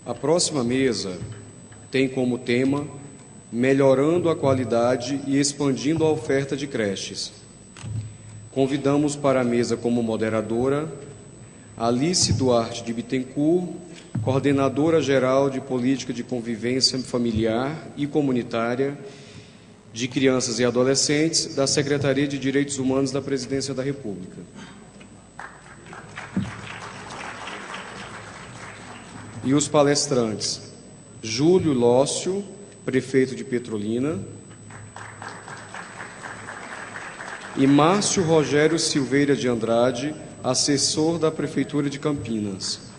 A próxima mesa tem como tema melhorando a qualidade e expandindo a oferta de creches. Convidamos para a mesa como moderadora Alice Duarte de Bittencourt, coordenadora geral de Política de Convivência Familiar e Comunitária de Crianças e Adolescentes da Secretaria de Direitos Humanos da Presidência da República. E os palestrantes: Júlio Lócio, prefeito de Petrolina, e Márcio Rogério Silveira de Andrade, assessor da Prefeitura de Campinas.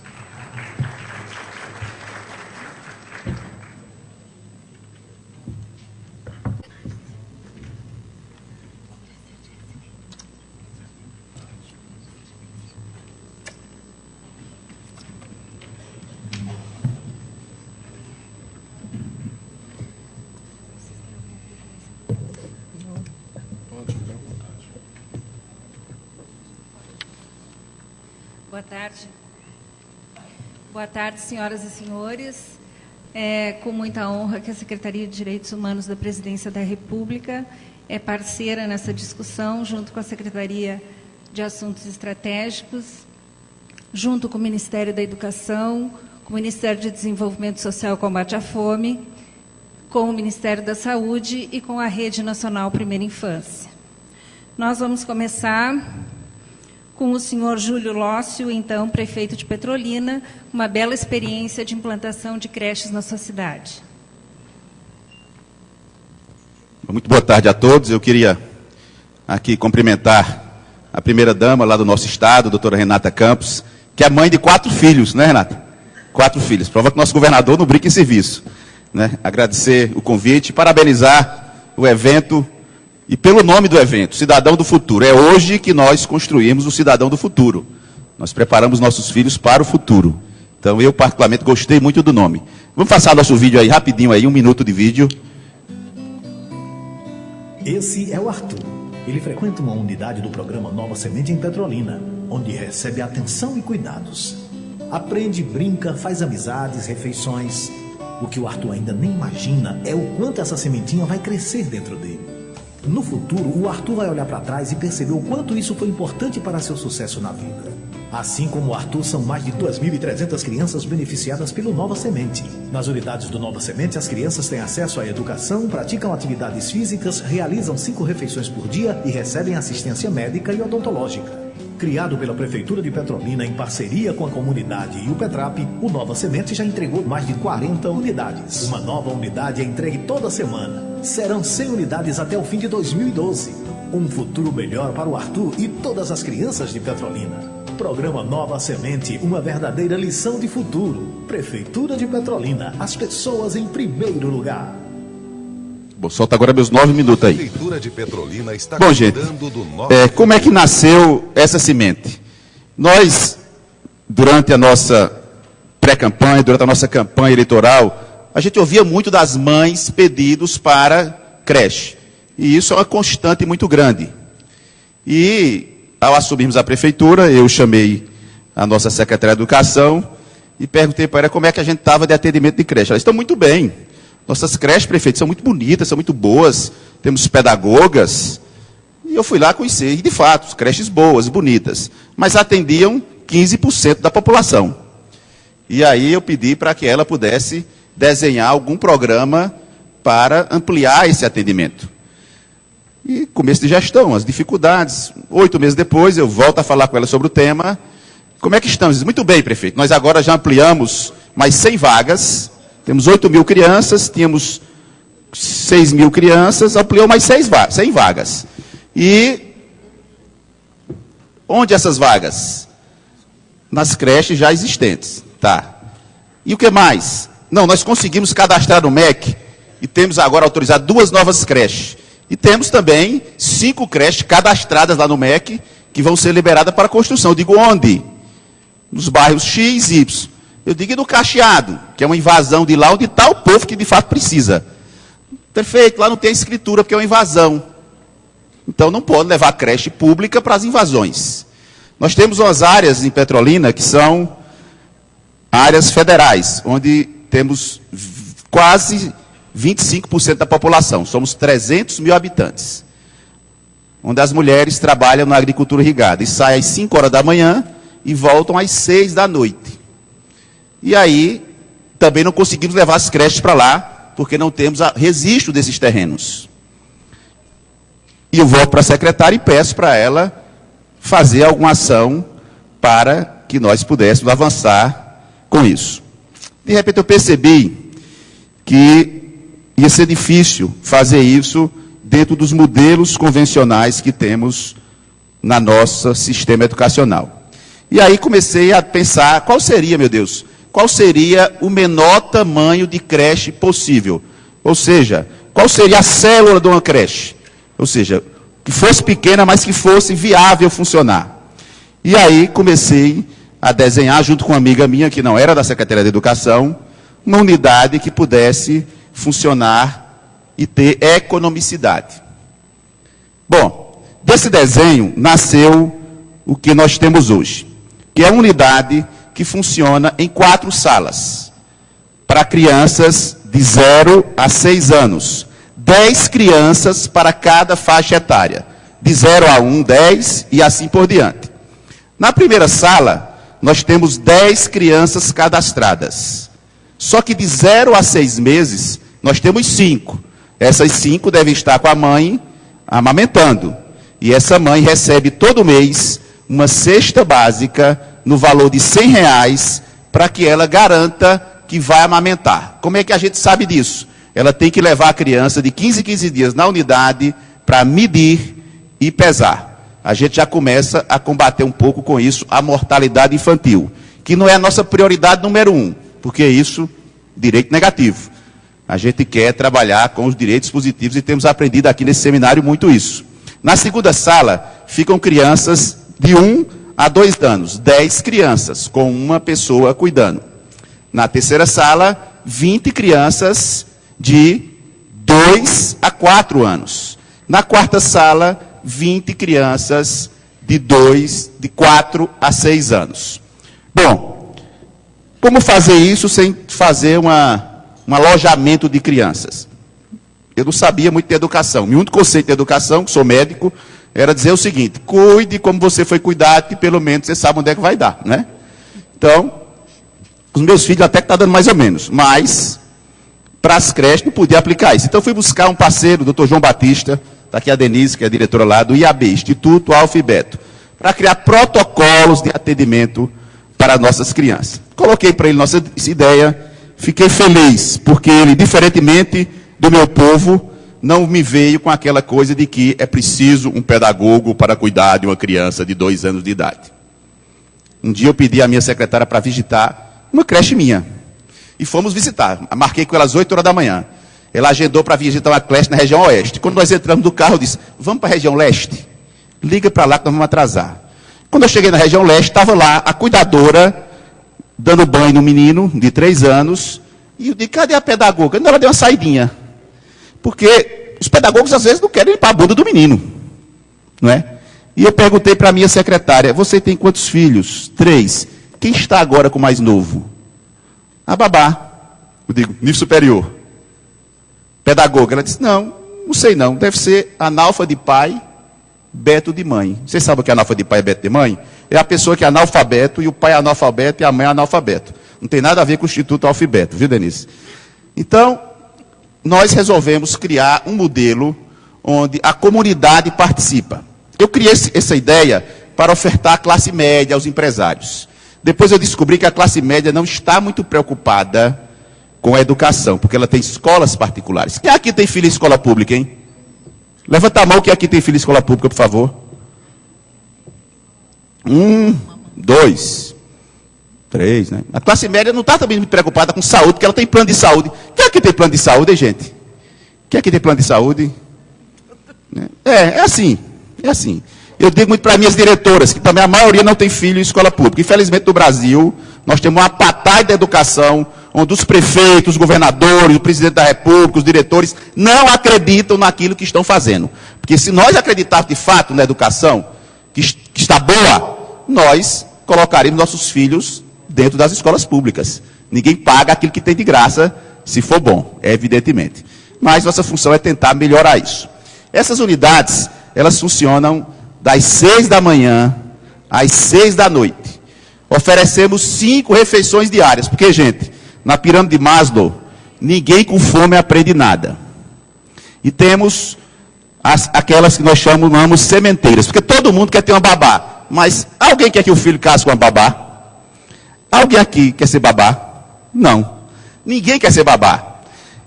Boa tarde. Boa tarde, senhoras e senhores. É com muita honra que a Secretaria de Direitos Humanos da Presidência da República é parceira nessa discussão, junto com a Secretaria de Assuntos Estratégicos, junto com o Ministério da Educação, com o Ministério de Desenvolvimento Social e Combate à Fome, com o Ministério da Saúde e com a Rede Nacional Primeira Infância. Nós vamos começar com o senhor Júlio Lócio, então prefeito de Petrolina, uma bela experiência de implantação de creches na sua cidade. Muito boa tarde a todos. Eu queria aqui cumprimentar a primeira-dama lá do nosso estado, a doutora Renata Campos, que é mãe de 4 filhos, né, Renata? 4 filhos. Prova que o nosso governador não brinca em serviço, né? Agradecer o convite, parabenizar o evento. E pelo nome do evento, Cidadão do Futuro. É hoje que nós construímos o Cidadão do Futuro. Nós preparamos nossos filhos para o futuro. Então, eu particularmente gostei muito do nome. Vamos passar nosso vídeo aí, rapidinho aí, 1 minuto de vídeo. Esse é o Arthur. Ele frequenta uma unidade do programa Nova Semente em Petrolina, onde recebe atenção e cuidados. Aprende, brinca, faz amizades, refeições. O que o Arthur ainda nem imagina é o quanto essa sementinha vai crescer dentro dele. No futuro, o Arthur vai olhar para trás e perceber o quanto isso foi importante para seu sucesso na vida. Assim como o Arthur, são mais de 2.300 crianças beneficiadas pelo Nova Semente. Nas unidades do Nova Semente, as crianças têm acesso à educação, praticam atividades físicas, realizam 5 refeições por dia e recebem assistência médica e odontológica. Criado pela Prefeitura de Petrolina em parceria com a comunidade e o Petrap, o Nova Semente já entregou mais de 40 unidades. Uma nova unidade é entregue toda semana. Serão 100 unidades até o fim de 2012. Um futuro melhor para o Arthur e todas as crianças de Petrolina. Programa Nova Semente, uma verdadeira lição de futuro. Prefeitura de Petrolina, as pessoas em primeiro lugar. Bom, solta agora meus 9 minutos aí. A Prefeitura de Petrolina está Bom, gente, como é que nasceu essa semente? Nós, durante a nossa pré-campanha, durante a nossa campanha eleitoral, a gente ouvia muito das mães pedidos para creche. E isso é uma constante muito grande. E, ao assumirmos a prefeitura, eu chamei a nossa secretária de Educação e perguntei para ela como é que a gente estava de atendimento de creche. Elas estão muito bem. Nossas creches, prefeito, são muito bonitas, são muito boas. Temos pedagogas. E eu fui lá conhecer. E, de fato, creches boas, bonitas. Mas atendiam 15% da população. E aí eu pedi para que ela pudesse desenhar algum programa para ampliar esse atendimento. E começo de gestão, as dificuldades. 8 meses depois, eu volto a falar com ela sobre o tema. Como é que estamos? Diz, muito bem, prefeito. Nós agora já ampliamos mais 100 vagas. Temos 8.000 crianças, tínhamos 6.000 crianças, ampliou mais 100 vagas. E onde essas vagas? Nas creches já existentes. Tá. E o que mais? Não, nós conseguimos cadastrar no MEC e temos agora autorizado 2 novas creches. E temos também 5 creches cadastradas lá no MEC que vão ser liberadas para construção. Eu digo onde? Nos bairros X e Y. Eu digo no Cacheado, que é uma invasão de lá onde está o povo que de fato precisa. Perfeito, lá não tem escritura porque é uma invasão. Então não pode levar a creche pública para as invasões. Nós temos umas áreas em Petrolina que são áreas federais, onde temos quase 25% da população, somos 300 mil habitantes, onde as mulheres trabalham na agricultura irrigada e saem às 5 horas da manhã e voltam às 6 da noite. E aí, também não conseguimos levar as creches para lá, porque não temos registro desses terrenos. E eu volto para a secretária e peço para ela fazer alguma ação para que nós pudéssemos avançar com isso. De repente eu percebi que ia ser difícil fazer isso dentro dos modelos convencionais que temos na nosso sistema educacional. E aí comecei a pensar, qual seria, meu Deus, qual seria o menor tamanho de creche possível? Ou seja, qual seria a célula de uma creche? Ou seja, que fosse pequena, mas que fosse viável funcionar. E aí comecei a desenhar, junto com uma amiga minha, que não era da Secretaria de Educação, uma unidade que pudesse funcionar e ter economicidade. Bom, desse desenho nasceu o que nós temos hoje, que é uma unidade que funciona em 4 salas, para crianças de 0 a 6 anos. 10 crianças para cada faixa etária, de 0 a 1, 10 e assim por diante. Na primeira sala, nós temos 10 crianças cadastradas. Só que de 0 a 6 meses, nós temos 5. Essas 5 devem estar com a mãe amamentando. E essa mãe recebe todo mês uma cesta básica no valor de R$100 para que ela garanta que vai amamentar. Como é que a gente sabe disso? Ela tem que levar a criança de 15 em 15 dias na unidade para medir e pesar. A gente já começa a combater um pouco com isso a mortalidade infantil, que não é a nossa prioridade número 1, porque isso, direito negativo. A gente quer trabalhar com os direitos positivos e temos aprendido aqui nesse seminário muito isso. Na segunda sala, ficam crianças de 1 a 2 anos, 10 crianças, com uma pessoa cuidando. Na terceira sala, 20 crianças de 2 a 4 anos. Na quarta sala, 20 crianças de 4 a 6 anos. Bom, como fazer isso sem fazer um alojamento de crianças? Eu não sabia muito de educação. Meu único conceito de educação, que sou médico, era dizer o seguinte: cuide como você foi cuidado, que pelo menos você sabe onde é que vai dar, né? Então, os meus filhos até que estão dando mais ou menos, mas para as creches não podia aplicar isso. Então fui buscar um parceiro, o doutor João Batista, está aqui a Denise, que é a diretora lá do IAB, Instituto Alfa e Beto, para criar protocolos de atendimento para nossas crianças. Coloquei para ele nossa ideia, fiquei feliz, porque ele, diferentemente do meu povo, não me veio com aquela coisa de que é preciso um pedagogo para cuidar de uma criança de 2 anos de idade. Um dia eu pedi à minha secretária para visitar uma creche minha. E fomos visitar. Marquei com ela às 8 horas da manhã. Ela agendou para visitar uma creche na região oeste. Quando nós entramos do carro, eu disse: vamos para a região leste? Liga para lá que nós vamos atrasar. Quando eu cheguei na região leste, estava lá a cuidadora, dando banho no menino de 3 anos. E eu disse: cadê a pedagoga? Não, ela deu uma saidinha. Porque os pedagogos às vezes não querem limpar a bunda do menino. Não é? E eu perguntei para a minha secretária: você tem quantos filhos? 3. Quem está agora com o mais novo? A babá. Eu digo: nível superior. Pedagoga. Ela disse: não sei não. Deve ser analfa de pai, beto de mãe. Vocês sabem o que é analfa de pai e beto de mãe? É a pessoa que é analfabeto, e o pai é analfabeto, e a mãe é analfabeto. Não tem nada a ver com o Instituto Alfa e Beto, viu, Denise? Então, nós resolvemos criar um modelo onde a comunidade participa. Eu criei essa ideia para ofertar à classe média, aos empresários. Depois eu descobri que a classe média não está muito preocupada com a educação, porque ela tem escolas particulares. Quem aqui tem filho em escola pública, hein? Levanta a mão quem aqui tem filho em escola pública, por favor. 1, 2, 3, né? A classe média não está também muito preocupada com saúde, porque ela tem plano de saúde. Quem aqui tem plano de saúde, hein, gente? Quem aqui tem plano de saúde? É assim, é assim. Eu digo muito para minhas diretoras, que também a maioria não tem filho em escola pública. Infelizmente, no Brasil, nós temos uma patai da educação, onde os prefeitos, os governadores, o presidente da República, os diretores, não acreditam naquilo que estão fazendo. Porque se nós acreditarmos de fato na educação, que está boa, nós colocaremos nossos filhos dentro das escolas públicas. Ninguém paga aquilo que tem de graça, se for bom, evidentemente. Mas nossa função é tentar melhorar isso. Essas unidades, elas funcionam das 6 da manhã às 6 da noite. Oferecemos 5 refeições diárias, porque, gente, na pirâmide de Maslow, ninguém com fome aprende nada. E temos aquelas que nós chamamos sementeiras, porque todo mundo quer ter uma babá. Mas alguém quer que o filho case com uma babá? Alguém aqui quer ser babá? Não. Ninguém quer ser babá.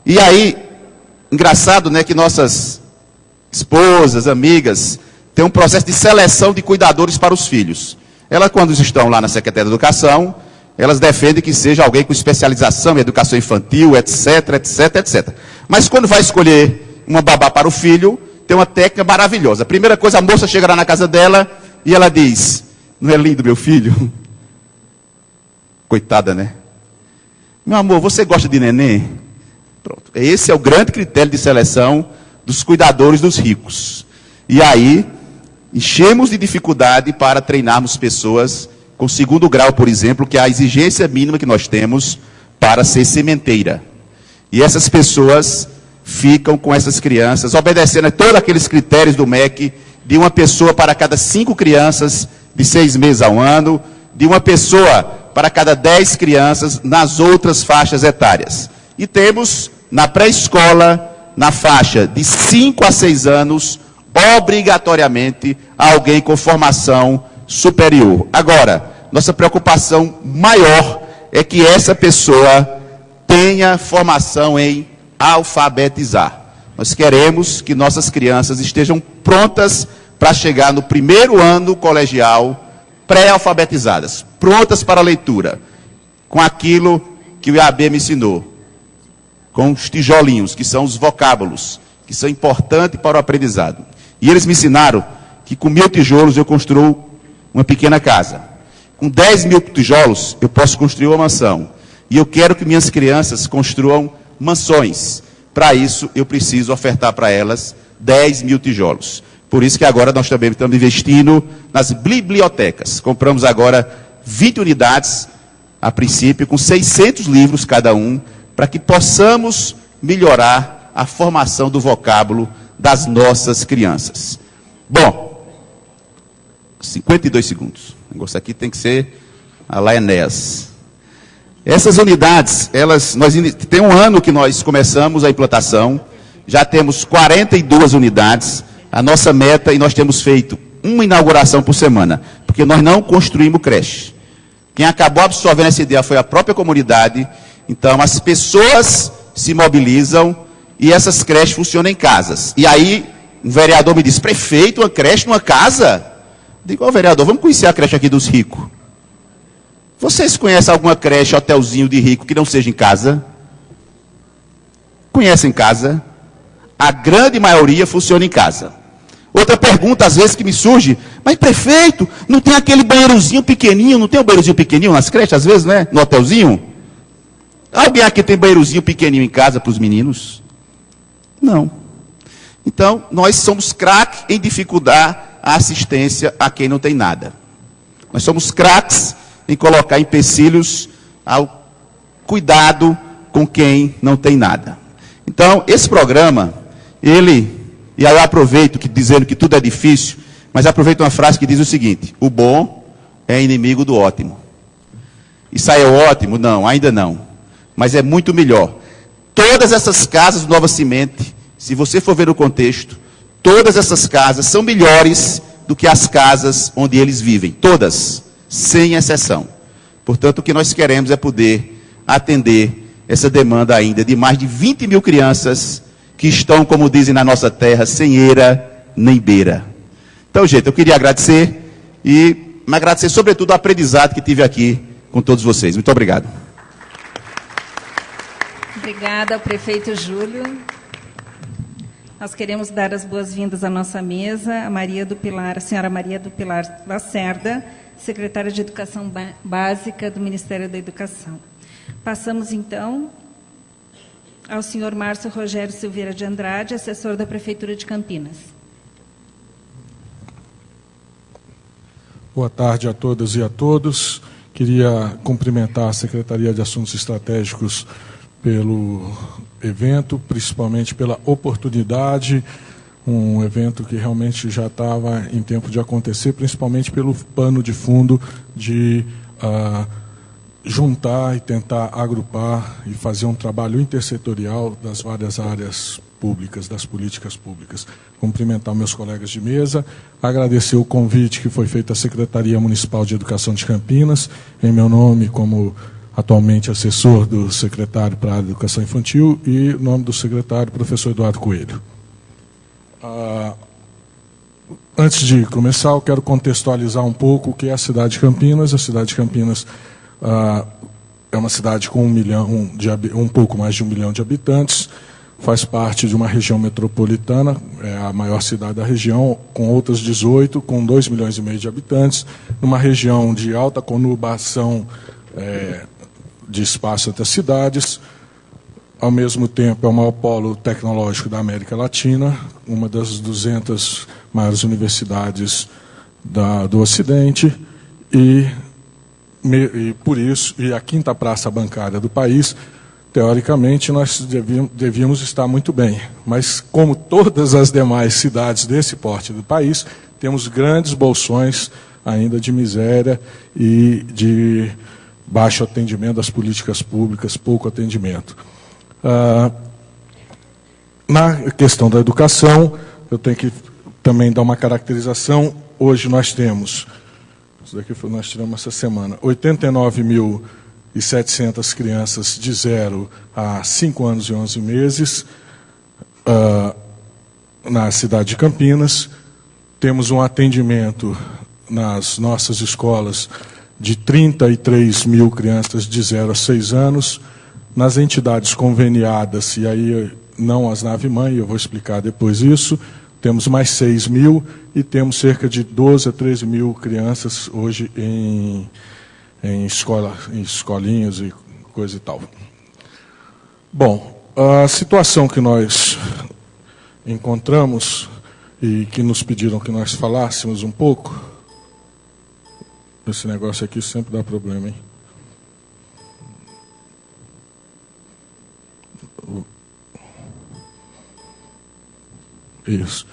E aí, engraçado, né, que nossas esposas, amigas, têm um processo de seleção de cuidadores para os filhos. Elas, quando estão lá na Secretaria de Educação, elas defendem que seja alguém com especialização em educação infantil, etc, etc, etc. Mas quando vai escolher uma babá para o filho, tem uma técnica maravilhosa. A primeira coisa, a moça chega lá na casa dela e ela diz: não é lindo meu filho? Coitada, né? Meu amor, você gosta de neném? Pronto. Esse é o grande critério de seleção dos cuidadores dos ricos. E aí, enchemos de dificuldade para treinarmos pessoas com 2º grau, por exemplo, que é a exigência mínima que nós temos para ser sementeira. E essas pessoas ficam com essas crianças, obedecendo a todos aqueles critérios do MEC, de uma pessoa para cada 5 crianças, de 6 meses a 1 ano, de uma pessoa para cada 10 crianças nas outras faixas etárias. E temos, na pré-escola, na faixa de 5 a 6 anos, obrigatoriamente, alguém com formação superior. Agora, nossa preocupação maior é que essa pessoa tenha formação em alfabetizar. Nós queremos que nossas crianças estejam prontas para chegar no 1º ano colegial, pré-alfabetizadas, prontas para a leitura, com aquilo que o IAB me ensinou, com os tijolinhos, que são os vocábulos, que são importantes para o aprendizado. E eles me ensinaram que com 1.000 tijolos eu construo uma pequena casa. Com 10.000 tijolos eu posso construir uma mansão. E eu quero que minhas crianças construam mansões. Para isso, eu preciso ofertar para elas 10.000 tijolos. Por isso que agora nós também estamos investindo nas bibliotecas. Compramos agora 20 unidades, a princípio, com 600 livros cada um, para que possamos melhorar a formação do vocábulo das nossas crianças. Bom, 52 segundos. O negócio aqui tem que ser a lá Enéas. Essas unidades, tem 1 ano que nós começamos a implantação, já temos 42 unidades, a nossa meta, e nós temos feito uma inauguração por semana, porque nós não construímos creche. Quem acabou absorvendo essa ideia foi a própria comunidade. Então, as pessoas se mobilizam e essas creches funcionam em casas. E aí, um vereador me disse: prefeito, uma creche numa casa? Eu digo: ó, vereador, vamos conhecer a creche aqui dos ricos. Vocês conhecem alguma creche, hotelzinho de rico que não seja em casa? Conhecem em casa? A grande maioria funciona em casa. Outra pergunta, às vezes, que me surge: mas prefeito, não tem aquele banheirozinho pequenininho? Não tem um banheirozinho pequenininho nas creches, às vezes, né? No hotelzinho? Alguém aqui tem banheirozinho pequenininho em casa para os meninos? Não. Então, nós somos craques em dificultar a assistência a quem não tem nada. Nós somos craques em colocar empecilhos ao cuidado com quem não tem nada. Então, esse programa, e aí eu aproveito dizendo que tudo é difícil, mas aproveito uma frase que diz o seguinte: o bom é inimigo do ótimo. Isso aí é ótimo? Não, ainda não. Mas é muito melhor. Todas essas casas do Nova Semente, se você for ver o contexto, todas essas casas são melhores do que as casas onde eles vivem. Todas, sem exceção. Portanto, o que nós queremos é poder atender essa demanda ainda de mais de 20.000 crianças que estão, como dizem na nossa terra, sem eira nem beira. Então, gente, eu queria agradecer e me agradecer sobretudo o aprendizado que tive aqui com todos vocês. Muito obrigado. Obrigada ao prefeito Júlio. Nós queremos dar as boas-vindas à nossa mesa, a senhora Maria do Pilar Lacerda, secretária de Educação Básica do Ministério da Educação. Passamos, então, ao senhor Márcio Rogério Silveira de Andrade, assessor da Prefeitura de Campinas. Boa tarde a todas e a todos. Queria cumprimentar a Secretaria de Assuntos Estratégicos pelo evento, principalmente pela oportunidade, um evento que realmente já estava em tempo de acontecer, principalmente pelo pano de fundo de juntar e tentar agrupar e fazer um trabalho intersetorial das várias áreas públicas, das políticas públicas. Cumprimentar meus colegas de mesa, agradecer o convite que foi feito à Secretaria Municipal de Educação de Campinas, em meu nome como atualmente assessor do secretário para a Educação Infantil e em nome do secretário, professor Eduardo Coelho. Antes de começar, eu quero contextualizar um pouco o que é a cidade de Campinas. A cidade de Campinas é uma cidade com um pouco mais de 1 milhão de habitantes, faz parte de uma região metropolitana, é a maior cidade da região, com outras 18, com 2,5 milhões de habitantes, numa região de alta conurbação de espaço entre as cidades. Ao mesmo tempo, é o maior polo tecnológico da América Latina, uma das 200 maiores universidades do Ocidente, e por isso, e a quinta praça bancária do país. Teoricamente, nós devíamos estar muito bem, mas como todas as demais cidades desse porte do país, temos grandes bolsões ainda de miséria e de baixo atendimento das políticas públicas, pouco atendimento. Na questão da educação, eu tenho que também dar uma caracterização. Hoje nós temos, isso daqui nós tiramos essa semana, 89.700 crianças de 0 a 5 anos e 11 meses na cidade de Campinas. Temos um atendimento nas nossas escolas de 33 mil crianças de 0 a 6 anos. Nas entidades conveniadas, e aí não as nave-mãe, eu vou explicar depois isso, temos mais 6 mil e temos cerca de 12 a 13 mil crianças hoje em escolinhas e coisa e tal. Bom, a situação que nós encontramos e que nos pediram que nós falássemos um pouco, esse negócio aqui sempre dá problema, hein? Isso.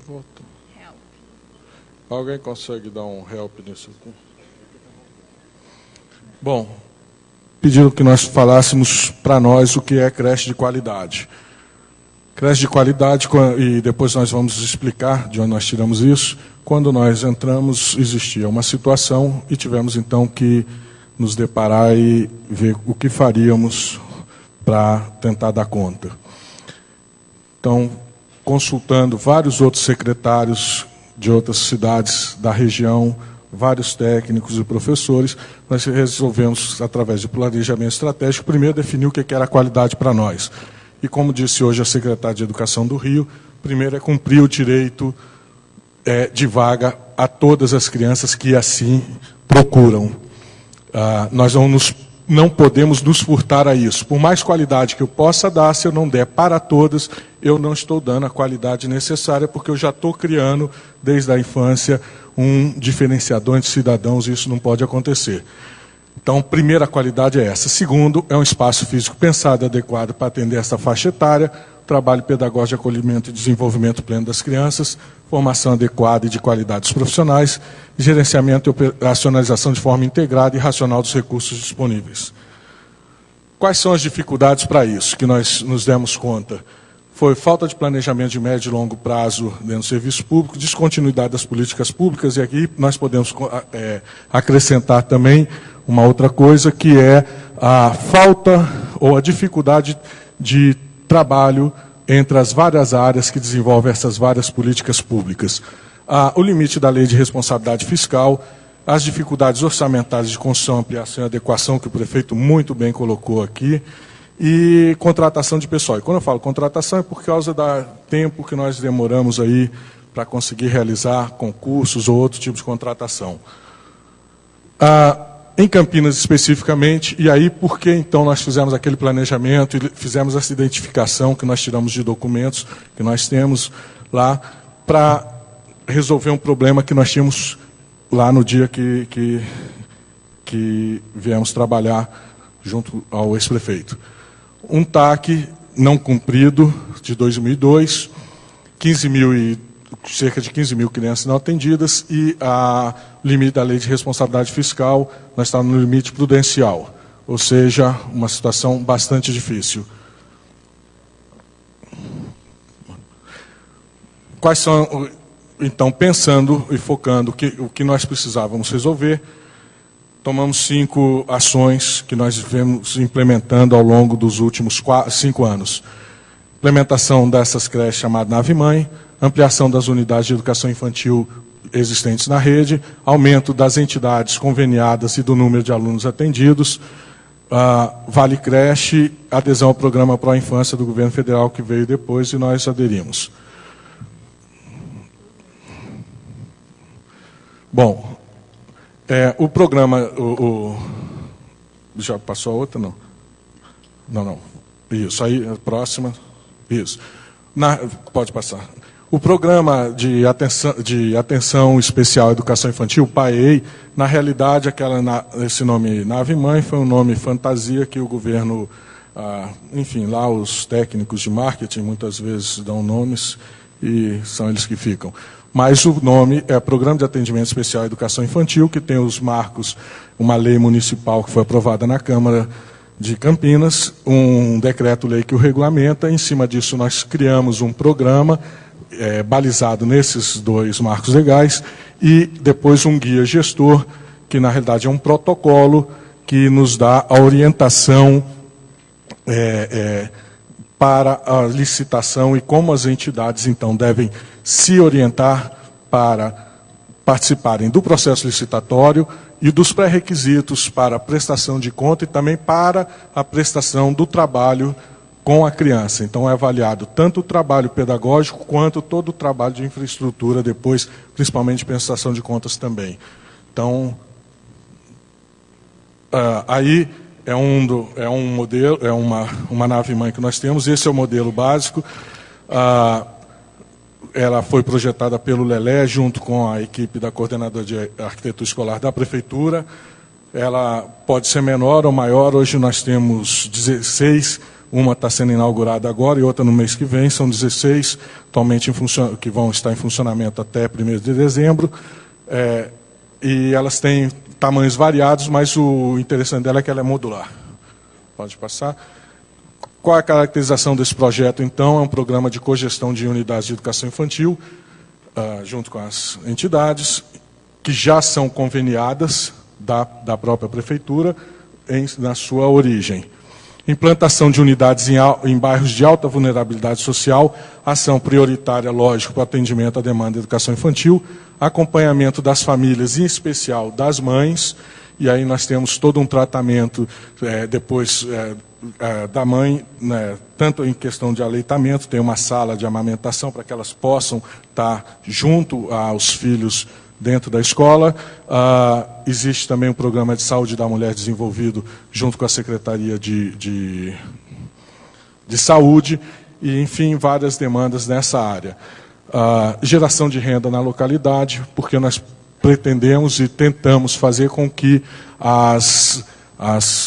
Volta. Alguém consegue dar um help nisso aqui? Bom, pediram que nós falássemos para nós o que é creche de qualidade. Creche de qualidade, e depois nós vamos explicar de onde nós tiramos isso. Quando nós entramos, existia uma situação e tivemos então que nos deparar e ver o que faríamos para tentar dar conta. Então, consultando vários outros secretários de outras cidades da região, vários técnicos e professores, nós resolvemos, através de planejamento estratégico, primeiro definir o que era a qualidade para nós. E como disse hoje a secretária de Educação do Rio, primeiro é cumprir o direito de vaga a todas as crianças que assim procuram. Nós não podemos nos furtar a isso. Por mais qualidade que eu possa dar, se eu não der para todas, eu não estou dando a qualidade necessária, porque eu já estou criando, desde a infância, um diferenciador entre cidadãos, e isso não pode acontecer. Então, primeira qualidade é essa. Segundo, é um espaço físico pensado e adequado para atender essa faixa etária, trabalho pedagógico de acolhimento e desenvolvimento pleno das crianças, formação adequada e de qualidade dos profissionais, gerenciamento e operacionalização de forma integrada e racional dos recursos disponíveis. Quais são as dificuldades para isso, que nós nos demos conta? Foi falta de planejamento de médio e longo prazo dentro do serviço público, descontinuidade das políticas públicas, e aqui nós podemos acrescentar também uma outra coisa, que é a falta ou a dificuldade de trabalho entre as várias áreas que desenvolvem essas várias políticas públicas. O limite da lei de responsabilidade fiscal, as dificuldades orçamentárias de construção, ampliação e adequação, que o prefeito muito bem colocou aqui, e contratação de pessoal. E quando eu falo contratação é por causa do tempo que nós demoramos aí para conseguir realizar concursos ou outro tipo de contratação. Em Campinas especificamente, e aí por que então nós fizemos aquele planejamento e fizemos essa identificação que nós tiramos de documentos que nós temos lá, para resolver um problema que nós tínhamos lá no dia que viemos trabalhar junto ao ex-prefeito. Um TAC não cumprido de 2002, cerca de 15 mil crianças não atendidas e o limite da lei de responsabilidade fiscal, nós estamos no limite prudencial, ou seja, uma situação bastante difícil. Quais são, então, pensando e focando o que nós precisávamos resolver, tomamos 5 ações que nós vemos implementando ao longo dos últimos 5 anos. Implementação dessas creches chamadas Nave-Mãe, ampliação das unidades de educação infantil existentes na rede, aumento das entidades conveniadas e do número de alunos atendidos, Vale Creche, adesão ao programa Pró Infância do governo federal que veio depois e nós aderimos. Bom, o programa... já passou a outra? Não. Não. Isso, aí, a próxima. Isso. Pode passar. O programa de atenção especial à educação infantil, PAEI, na realidade, esse nome Nave-Mãe foi um nome fantasia que o governo, enfim, lá os técnicos de marketing muitas vezes dão nomes e são eles que ficam. Mas o nome é Programa de Atendimento Especial à Educação Infantil, que tem os marcos, uma lei municipal que foi aprovada na Câmara de Campinas, um decreto-lei que o regulamenta. Em cima disso, nós criamos um programa balizado nesses 2 marcos legais e depois um guia gestor, que na realidade é um protocolo que nos dá a orientação para a licitação e como as entidades, então, devem se orientar para participarem do processo licitatório e dos pré-requisitos para a prestação de conta e também para a prestação do trabalho com a criança. Então, é avaliado tanto o trabalho pedagógico quanto todo o trabalho de infraestrutura depois, principalmente prestação de contas também. Então, aí é um modelo, é uma nave-mãe que nós temos. Esse é o modelo básico. Ela foi projetada pelo Lelé, junto com a equipe da Coordenadora de Arquitetura Escolar da Prefeitura. Ela pode ser menor ou maior. Hoje nós temos 16, uma está sendo inaugurada agora e outra no mês que vem. São 16 atualmente que vão estar em funcionamento até 1º de dezembro. E elas têm tamanhos variados, mas o interessante dela é que ela é modular. Pode passar. Qual é a caracterização desse projeto, então? É um programa de cogestão de unidades de educação infantil, junto com as entidades, que já são conveniadas da própria prefeitura na sua origem. Implantação de unidades em bairros de alta vulnerabilidade social, ação prioritária, lógico, para o atendimento à demanda de educação infantil, acompanhamento das famílias, em especial das mães, e aí nós temos todo um tratamento depois da mãe, né, tanto em questão de aleitamento, tem uma sala de amamentação para que elas possam estar junto aos filhos dentro da escola. Existe também um programa de saúde da mulher desenvolvido junto com a Secretaria de Saúde, e, enfim, várias demandas nessa área. Geração de renda na localidade, porque nós pretendemos e tentamos fazer com que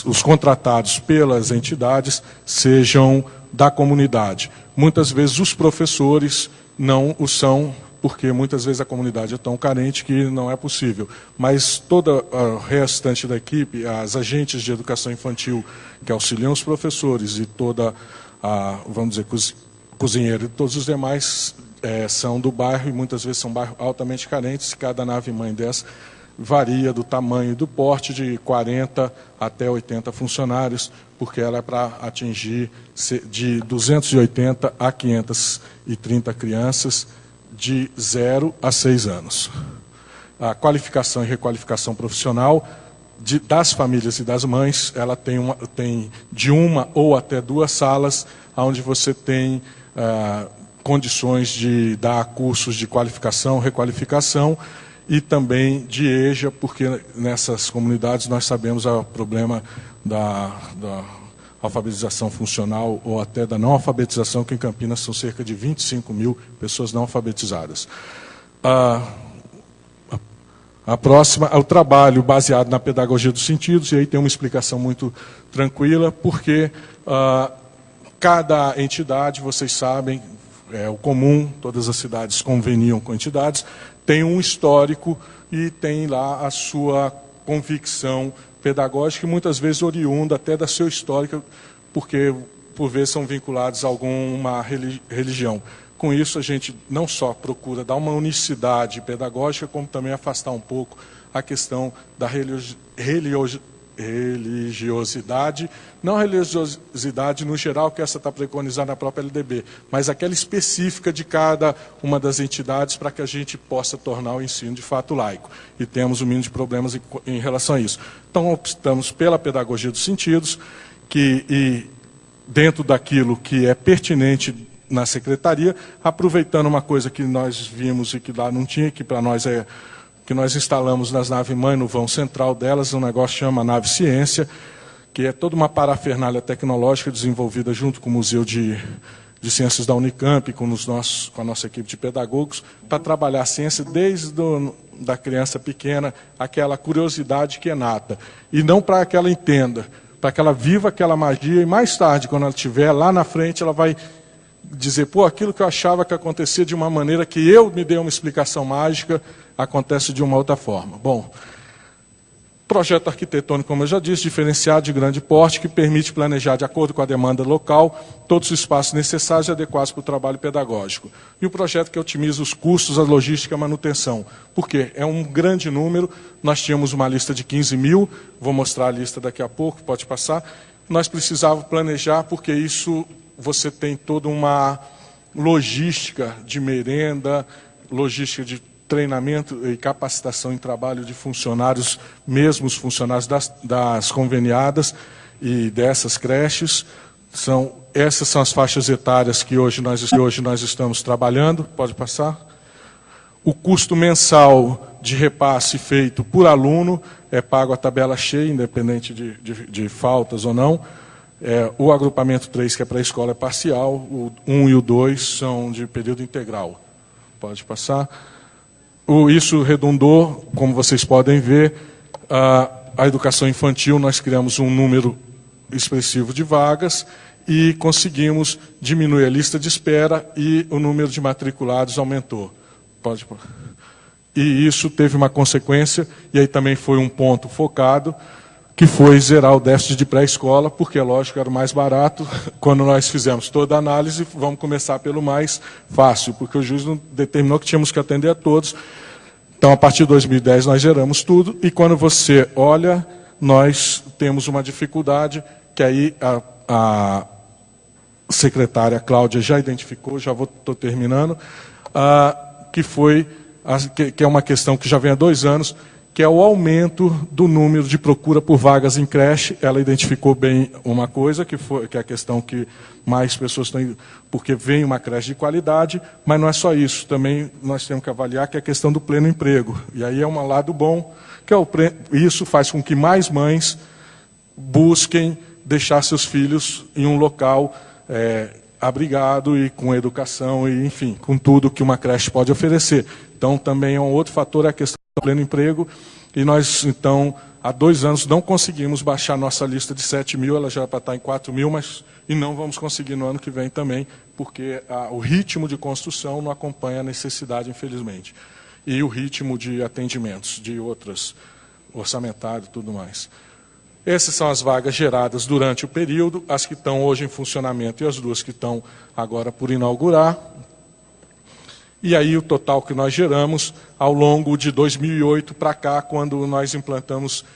os contratados pelas entidades sejam da comunidade. Muitas vezes os professores não o são, porque muitas vezes a comunidade é tão carente que não é possível. Mas toda a restante da equipe, as agentes de educação infantil que auxiliam os professores e toda vamos dizer, cozinheiro e todos os demais são do bairro, e muitas vezes são bairros altamente carentes. Cada nave-mãe dessa varia do tamanho e do porte de 40 até 80 funcionários, porque ela é para atingir de 280 a 530 crianças de 0 a 6 anos. A qualificação e requalificação profissional das famílias e das mães, ela tem de 1 ou até 2 salas, onde você tem condições de dar cursos de qualificação, requalificação, e também de EJA, porque nessas comunidades nós sabemos o problema da alfabetização funcional ou até da não alfabetização, que em Campinas são cerca de 25 mil pessoas não alfabetizadas. A próxima é o trabalho baseado na pedagogia dos sentidos, e aí tem uma explicação muito tranquila, porque cada entidade, vocês sabem, é o comum, todas as cidades conveniam com entidades, tem um histórico e tem lá a sua convicção pedagógica, e muitas vezes oriunda até da sua histórica, porque por vezes são vinculados a alguma religião. Com isso, a gente não só procura dar uma unicidade pedagógica, como também afastar um pouco a questão da religiosidade, não a religiosidade no geral, que essa está preconizada na própria LDB, mas aquela específica de cada uma das entidades, para que a gente possa tornar o ensino de fato laico. E temos um mínimo de problemas em relação a isso. Então, optamos pela pedagogia dos sentidos, e dentro daquilo que é pertinente na secretaria, aproveitando uma coisa que nós vimos e que lá não tinha, que para nós é que nós instalamos nas naves-mãe, no vão central delas, um negócio que chama Nave Ciência, que é toda uma parafernália tecnológica desenvolvida junto com o Museu de Ciências da Unicamp, com a nossa equipe de pedagogos, para trabalhar a ciência desde da criança pequena, aquela curiosidade que é nata. E não para que ela entenda, para que ela viva aquela magia, e mais tarde, quando ela estiver lá na frente, ela vai dizer, pô, aquilo que eu achava que acontecia de uma maneira que eu me dei uma explicação mágica, acontece de uma outra forma. Bom, projeto arquitetônico, como eu já disse, diferenciado, de grande porte, que permite planejar de acordo com a demanda local todos os espaços necessários e adequados para o trabalho pedagógico. E o projeto que otimiza os custos, a logística e a manutenção. Por quê? É um grande número, nós tínhamos uma lista de 15 mil, vou mostrar a lista daqui a pouco, pode passar. Nós precisávamos planejar, porque isso você tem toda uma logística de merenda, logística de treinamento e capacitação em trabalho de funcionários, mesmo os funcionários das conveniadas e dessas creches. Essas são as faixas etárias que hoje nós estamos trabalhando. Pode passar. O custo mensal de repasse feito por aluno é pago a tabela cheia, independente de faltas ou não. O agrupamento 3, que é para a escola, é parcial. O 1 e o 2 são de período integral. Pode passar. Isso redundou, como vocês podem ver, a educação infantil. Nós criamos um número expressivo de vagas e conseguimos diminuir a lista de espera, e o número de matriculados aumentou. E isso teve uma consequência, e aí também foi um ponto focado, que foi zerar o déficit de pré-escola, porque, lógico, era o mais barato. Quando nós fizemos toda a análise, vamos começar pelo mais fácil, porque o juiz não determinou que tínhamos que atender a todos. Então, a partir de 2010, nós zeramos tudo, e quando você olha, nós temos uma dificuldade, que aí a secretária Cláudia já identificou, já estou terminando, que é uma questão que já vem há 2 anos, que é o aumento do número de procura por vagas em creche. Ela identificou bem uma coisa, que é a questão que mais pessoas estão, porque vem uma creche de qualidade, mas não é só isso. Também nós temos que avaliar que é a questão do pleno emprego. E aí é um lado bom, que isso faz com que mais mães busquem deixar seus filhos em um local abrigado e com educação, e, enfim, com tudo que uma creche pode oferecer. Então, também é um outro fator, é a questão do pleno emprego, e nós, então, há 2 anos não conseguimos baixar nossa lista de 7 mil, ela já está em 4 mil, e não vamos conseguir no ano que vem também, porque o ritmo de construção não acompanha a necessidade, infelizmente, e o ritmo de atendimentos, de outras, orçamentário e tudo mais. Essas são as vagas geradas durante o período, as que estão hoje em funcionamento e as 2 que estão agora por inaugurar. E aí o total que nós geramos ao longo de 2008 para cá, quando nós implantamos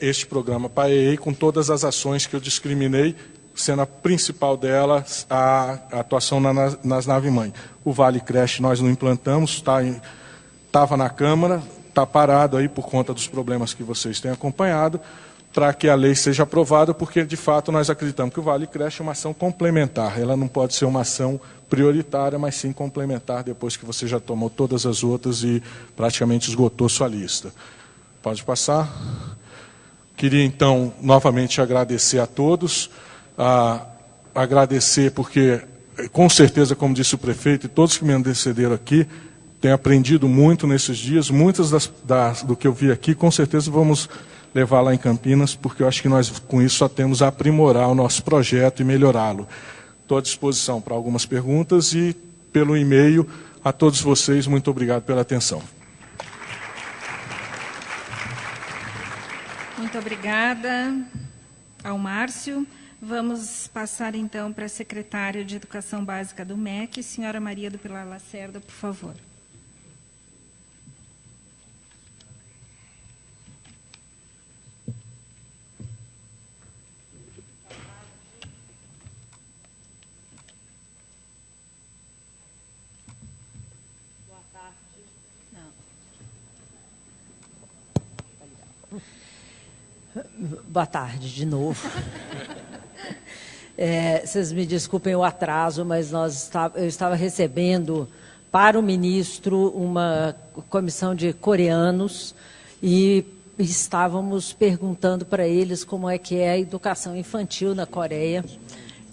este programa PAEI, com todas as ações que eu discriminei, sendo a principal delas a atuação nas naves-mãe. O Vale Creche nós não implantamos, estava na Câmara, está parado aí por conta dos problemas que vocês têm acompanhado, para que a lei seja aprovada, porque, de fato, nós acreditamos que o Vale Creche é uma ação complementar. Ela não pode ser uma ação prioritária, mas sim complementar, depois que você já tomou todas as outras e praticamente esgotou sua lista. Pode passar. Queria, então, novamente agradecer a todos. Agradecer porque, com certeza, como disse o prefeito, e todos que me antecederam aqui, têm aprendido muito nesses dias. Muitas do que eu vi aqui, com certeza, vamos levar lá em Campinas, porque eu acho que nós, com isso, só temos a aprimorar o nosso projeto e melhorá-lo. Estou à disposição para algumas perguntas e, pelo e-mail, a todos vocês, muito obrigado pela atenção. Muito obrigada ao Márcio. Vamos passar, então, para a secretária de Educação Básica do MEC, senhora Maria do Pilar Lacerda, por favor. Boa tarde, de novo. Vocês me desculpem o atraso, mas eu estava recebendo para o ministro uma comissão de coreanos e estávamos perguntando para eles como é que é a educação infantil na Coreia.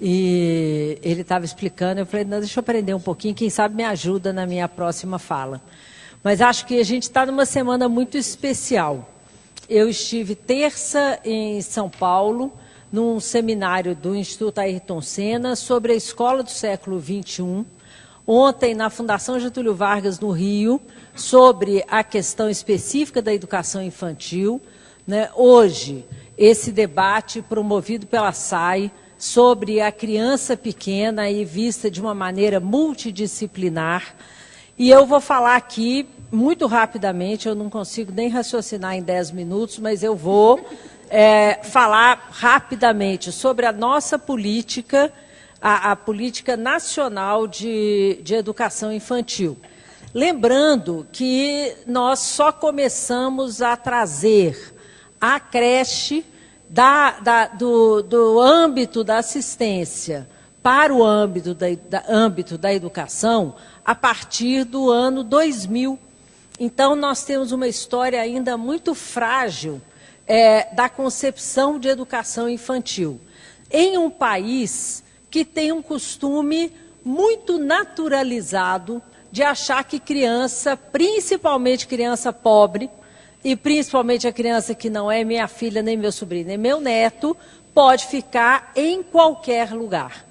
E ele estava explicando, eu falei, não, deixa eu aprender um pouquinho, quem sabe me ajuda na minha próxima fala. Mas acho que a gente está numa semana muito especial. Eu estive terça em São Paulo, num seminário do Instituto Ayrton Senna sobre a escola do século XXI. Ontem, na Fundação Getúlio Vargas, no Rio, sobre a questão específica da educação infantil. Né? Hoje, esse debate promovido pela SAI sobre a criança pequena e vista de uma maneira multidisciplinar. E eu vou falar aqui, muito rapidamente, eu não consigo nem raciocinar em 10 minutos, mas eu vou falar rapidamente sobre a nossa política, a política nacional de educação infantil. Lembrando que nós só começamos a trazer a creche do âmbito da assistência para o âmbito da educação a partir do ano 2000. Então, nós temos uma história ainda muito frágil da concepção de educação infantil. Em um país que tem um costume muito naturalizado de achar que criança, principalmente criança pobre, e principalmente a criança que não é minha filha, nem meu sobrinho, nem meu neto, pode ficar em qualquer lugar.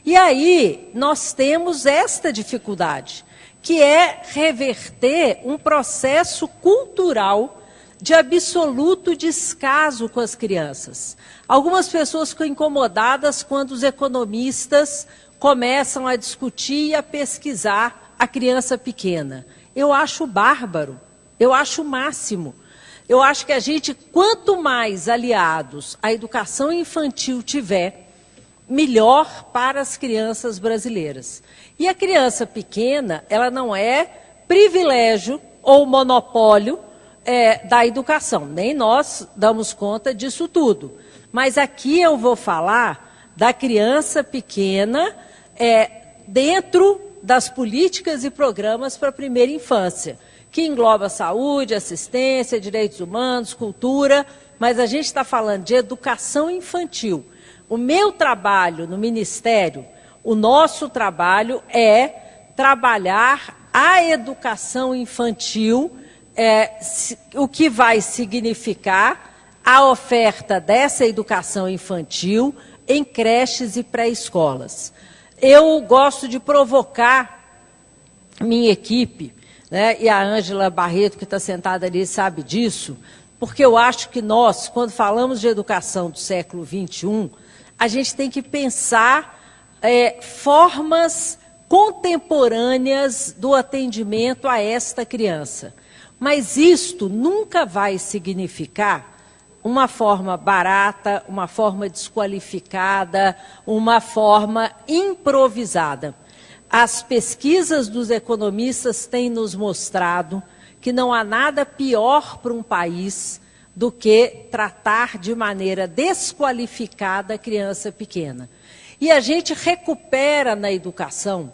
E aí nós temos esta dificuldade, que é reverter um processo cultural de absoluto descaso com as crianças. Algumas pessoas ficam incomodadas quando os economistas começam a discutir e a pesquisar a criança pequena. Eu acho bárbaro, eu acho o máximo. Eu acho que a gente, quanto mais aliados a educação infantil tiver, melhor para as crianças brasileiras. E a criança pequena, ela não é privilégio ou monopólio da educação. Nem nós damos conta disso tudo. Mas aqui eu vou falar da criança pequena dentro das políticas e programas para a primeira infância, que engloba saúde, assistência, direitos humanos, cultura, mas a gente está falando de educação infantil. O meu trabalho no Ministério, o nosso trabalho é trabalhar a educação infantil, o que vai significar a oferta dessa educação infantil em creches e pré-escolas. Eu gosto de provocar minha equipe, né, e a Ângela Barreto, que está sentada ali, sabe disso, porque eu acho que nós, quando falamos de educação do século XXI, a gente tem que pensar formas contemporâneas do atendimento a esta criança. Mas isto nunca vai significar uma forma barata, uma forma desqualificada, uma forma improvisada. As pesquisas dos economistas têm nos mostrado que não há nada pior para um país do que tratar de maneira desqualificada a criança pequena. E a gente recupera na educação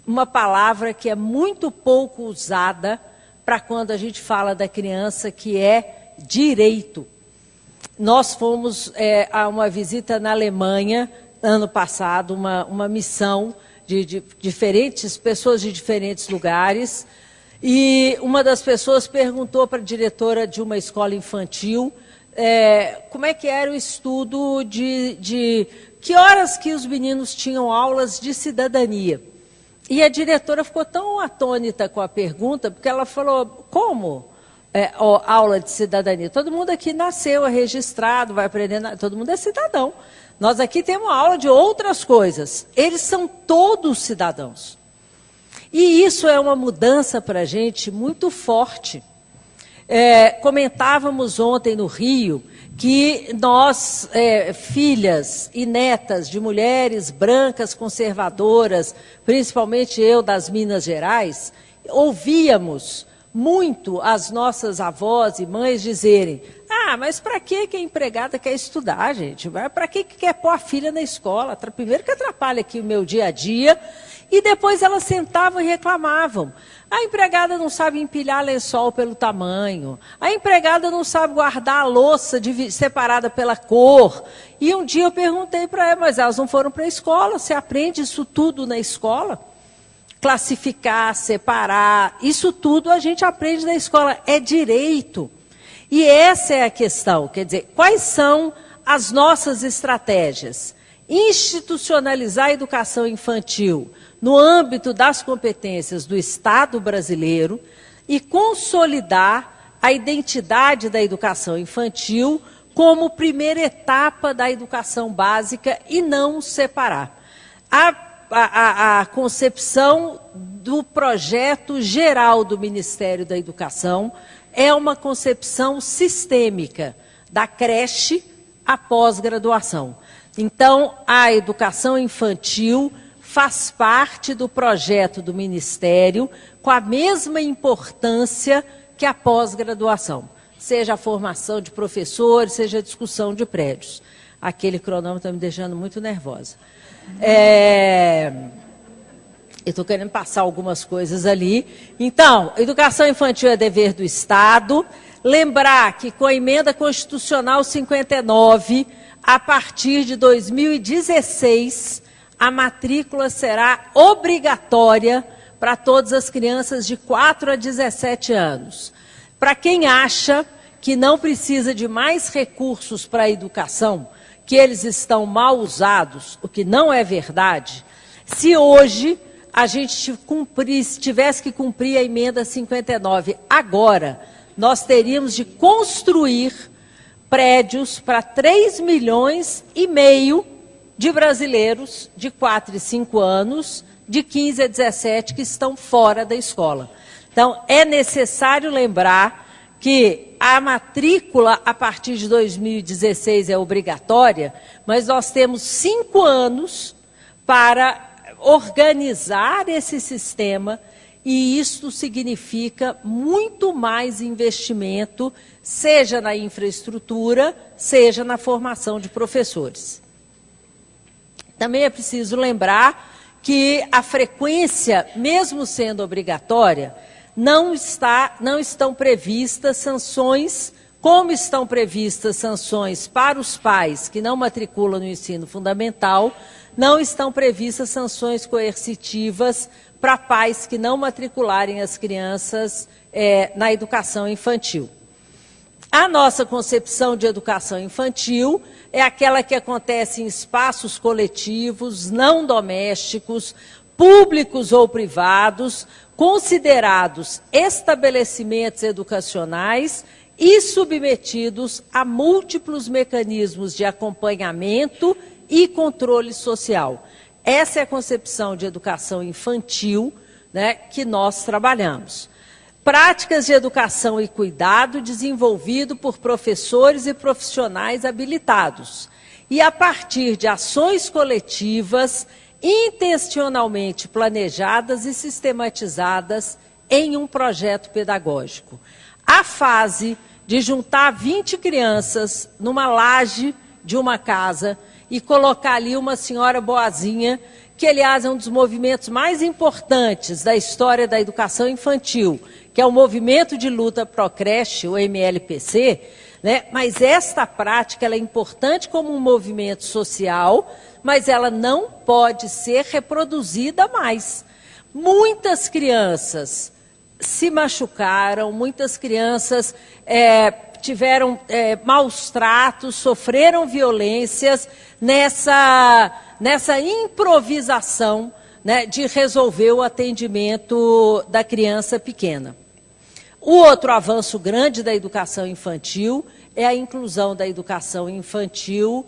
uma palavra que é muito pouco usada para quando a gente fala da criança, que é direito. Nós fomos a uma visita na Alemanha, ano passado, uma missão de diferentes pessoas de diferentes lugares, e uma das pessoas perguntou para a diretora de uma escola infantil como é que era o estudo de que horas que os meninos tinham aulas de cidadania. E a diretora ficou tão atônita com a pergunta, porque ela falou, como aula de cidadania? Todo mundo aqui nasceu, é registrado, vai aprendendo, todo mundo é cidadão. Nós aqui temos aula de outras coisas. Eles são todos cidadãos. E isso é uma mudança para a gente muito forte. Comentávamos ontem no Rio que nós, filhas e netas de mulheres brancas conservadoras, principalmente eu das Minas Gerais, ouvíamos muito as nossas avós e mães dizerem, mas para que a empregada quer estudar, gente? Para que quer pôr a filha na escola? Primeiro que atrapalha aqui o meu dia a dia, e depois elas sentavam e reclamavam. A empregada não sabe empilhar lençol pelo tamanho, a empregada não sabe guardar a louça separada pela cor. E um dia eu perguntei para ela, mas elas não foram para a escola, você aprende isso tudo na escola? Classificar, separar, isso tudo a gente aprende na escola, é direito. E essa é a questão, quer dizer, quais são as nossas estratégias? Institucionalizar a educação infantil no âmbito das competências do Estado brasileiro e consolidar a identidade da educação infantil como primeira etapa da educação básica e não separar. A concepção do projeto geral do Ministério da Educação é uma concepção sistêmica, da creche à pós-graduação. Então, a educação infantil faz parte do projeto do Ministério com a mesma importância que a pós-graduação, seja a formação de professores, seja a discussão de prédios. Aquele cronômetro está me deixando muito nervosa. Eu estou querendo passar algumas coisas ali. Então, educação infantil é dever do Estado. Lembrar que com a emenda constitucional 59, a partir de 2016, a matrícula será obrigatória para todas as crianças de 4 a 17 anos. Para quem acha que não precisa de mais recursos para a educação, que eles estão mal usados, o que não é verdade, se hoje a gente tivesse que cumprir a emenda 59 agora, nós teríamos de construir prédios para 3,5 milhões de brasileiros de 4 e 5 anos, de 15 a 17, que estão fora da escola. Então, é necessário lembrar que a matrícula, a partir de 2016, é obrigatória, mas nós temos 5 anos para organizar esse sistema, e isto significa muito mais investimento, seja na infraestrutura, seja na formação de professores. Também é preciso lembrar que a frequência, mesmo sendo obrigatória, não estão previstas sanções, como estão previstas sanções para os pais que não matriculam no ensino fundamental, não estão previstas sanções coercitivas para pais que não matricularem as crianças na educação infantil. A nossa concepção de educação infantil é aquela que acontece em espaços coletivos, não domésticos, públicos ou privados, considerados estabelecimentos educacionais e submetidos a múltiplos mecanismos de acompanhamento e controle social. Essa é a concepção de educação infantil, né, que nós trabalhamos. Práticas de educação e cuidado desenvolvido por professores e profissionais habilitados. E a partir de ações coletivas, intencionalmente planejadas e sistematizadas em um projeto pedagógico. A fase de juntar 20 crianças numa laje de uma casa e colocar ali uma senhora boazinha, que, aliás, é um dos movimentos mais importantes da história da educação infantil, que é o Movimento de Luta Procreche, o MLPC, né? Mas esta prática ela é importante como um movimento social, mas ela não pode ser reproduzida mais. Muitas crianças se machucaram, muitas crianças tiveram maus tratos, sofreram violências nessa improvisação, né, de resolver o atendimento da criança pequena. O outro avanço grande da educação infantil é a inclusão da educação infantil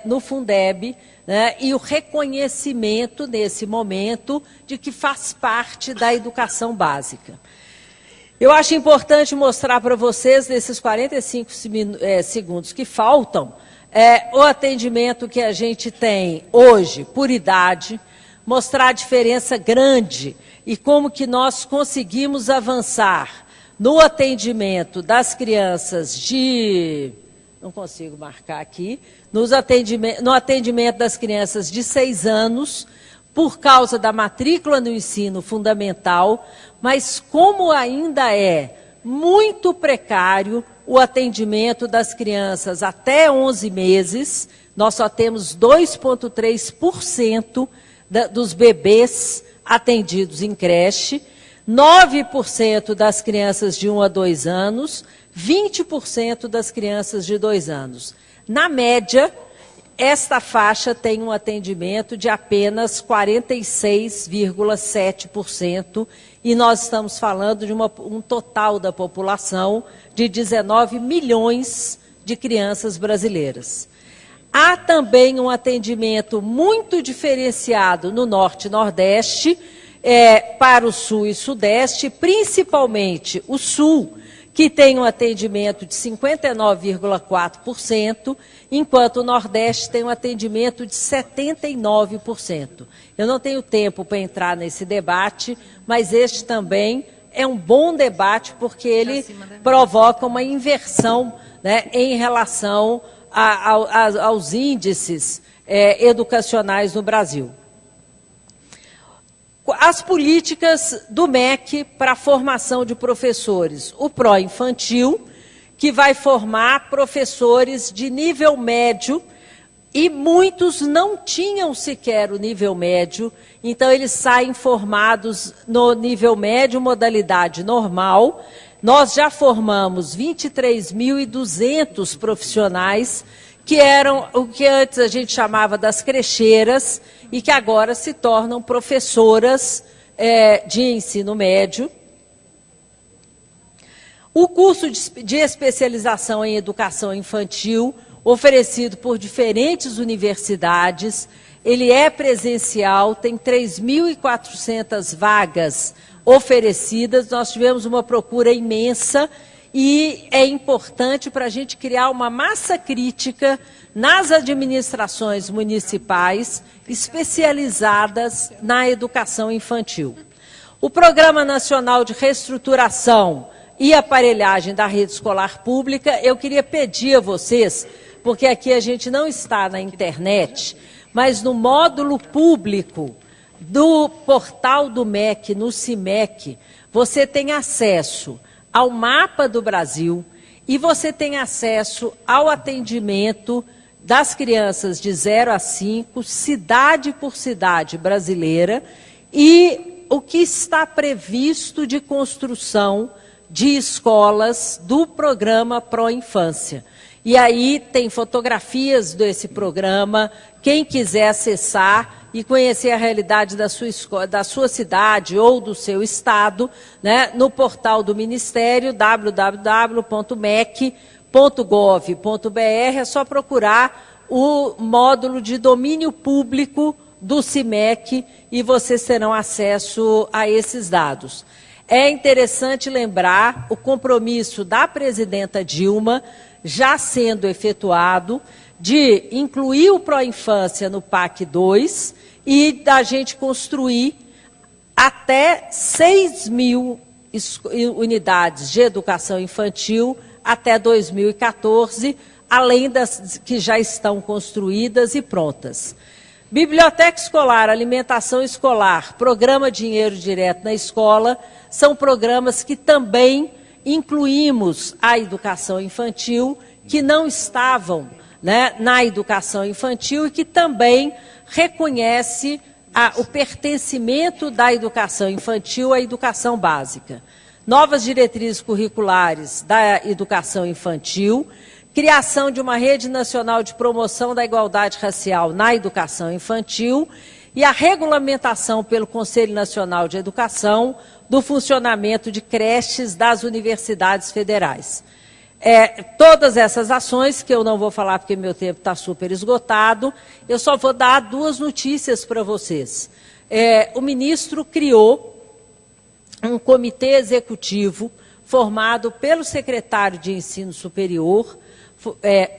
no Fundeb, né, e o reconhecimento, nesse momento, de que faz parte da educação básica. Eu acho importante mostrar para vocês, nesses 45 segundos que faltam, o atendimento que a gente tem hoje, por idade, mostrar a diferença grande e como que nós conseguimos avançar no atendimento das crianças não consigo marcar aqui, no atendimento das crianças de 6 anos, por causa da matrícula no ensino fundamental, mas como ainda é muito precário o atendimento das crianças até 11 meses, nós só temos 2,3% dos bebês atendidos em creche, 9% das crianças de 1 a 2 anos, 20% das crianças de 2 anos. Na média, esta faixa tem um atendimento de apenas 46,7%, e nós estamos falando de um total da população de 19 milhões de crianças brasileiras. Há também um atendimento muito diferenciado no Norte e Nordeste, para o Sul e Sudeste, principalmente o Sul, que tem um atendimento de 59,4%, enquanto o Nordeste tem um atendimento de 79%. Eu não tenho tempo para entrar nesse debate, mas este também é um bom debate, porque ele provoca uma inversão, né, em relação aos índices educacionais no Brasil. As políticas do MEC para a formação de professores. O pró-infantil, que vai formar professores de nível médio, e muitos não tinham sequer o nível médio, então eles saem formados no nível médio, modalidade normal. Nós já formamos 23.200 profissionais, que eram o que antes a gente chamava das crecheiras, e que agora se tornam professoras de ensino médio. O curso de especialização em educação infantil, oferecido por diferentes universidades, ele é presencial, tem 3.400 vagas oferecidas, nós tivemos uma procura imensa, e é importante para a gente criar uma massa crítica nas administrações municipais especializadas na educação infantil. O Programa Nacional de Reestruturação e Aparelhagem da Rede Escolar Pública, eu queria pedir a vocês, porque aqui a gente não está na internet, mas no módulo público do portal do MEC, no CIMEC, você tem acesso ao mapa do Brasil e você tem acesso ao atendimento das crianças de 0 a 5, cidade por cidade brasileira, e o que está previsto de construção de escolas do programa Pró-Infância. E aí tem fotografias desse programa, quem quiser acessar e conhecer a realidade da sua cidade ou do seu estado, né, no portal do Ministério, www.mec.gov.br, é só procurar o módulo de domínio público do CIMEC e vocês terão acesso a esses dados. É interessante lembrar o compromisso da presidenta Dilma, já sendo efetuado, de incluir o Pró-Infância no PAC 2 e da gente construir até 6.000 unidades de educação infantil até 2014, além das que já estão construídas e prontas. Biblioteca escolar, alimentação escolar, programa Dinheiro Direto na Escola, são programas que também incluímos a educação infantil, que não estavam, né, na educação infantil e que também reconhece o pertencimento da educação infantil à educação básica. Novas diretrizes curriculares da educação infantil, criação de uma rede nacional de promoção da igualdade racial na educação infantil e a regulamentação pelo Conselho Nacional de Educação do funcionamento de creches das universidades federais. Todas essas ações, que eu não vou falar porque meu tempo está super esgotado, eu só vou dar 2 notícias para vocês. O ministro criou um comitê executivo formado pelo secretário de Ensino Superior,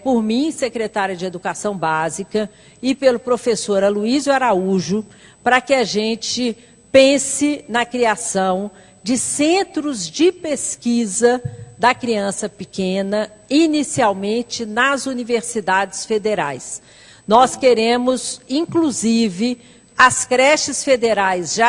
por mim, secretária de Educação Básica, e pelo professor Aloysio Araújo, para que a gente pense na criação de centros de pesquisa da criança pequena, inicialmente nas universidades federais. Nós queremos, inclusive, as creches federais,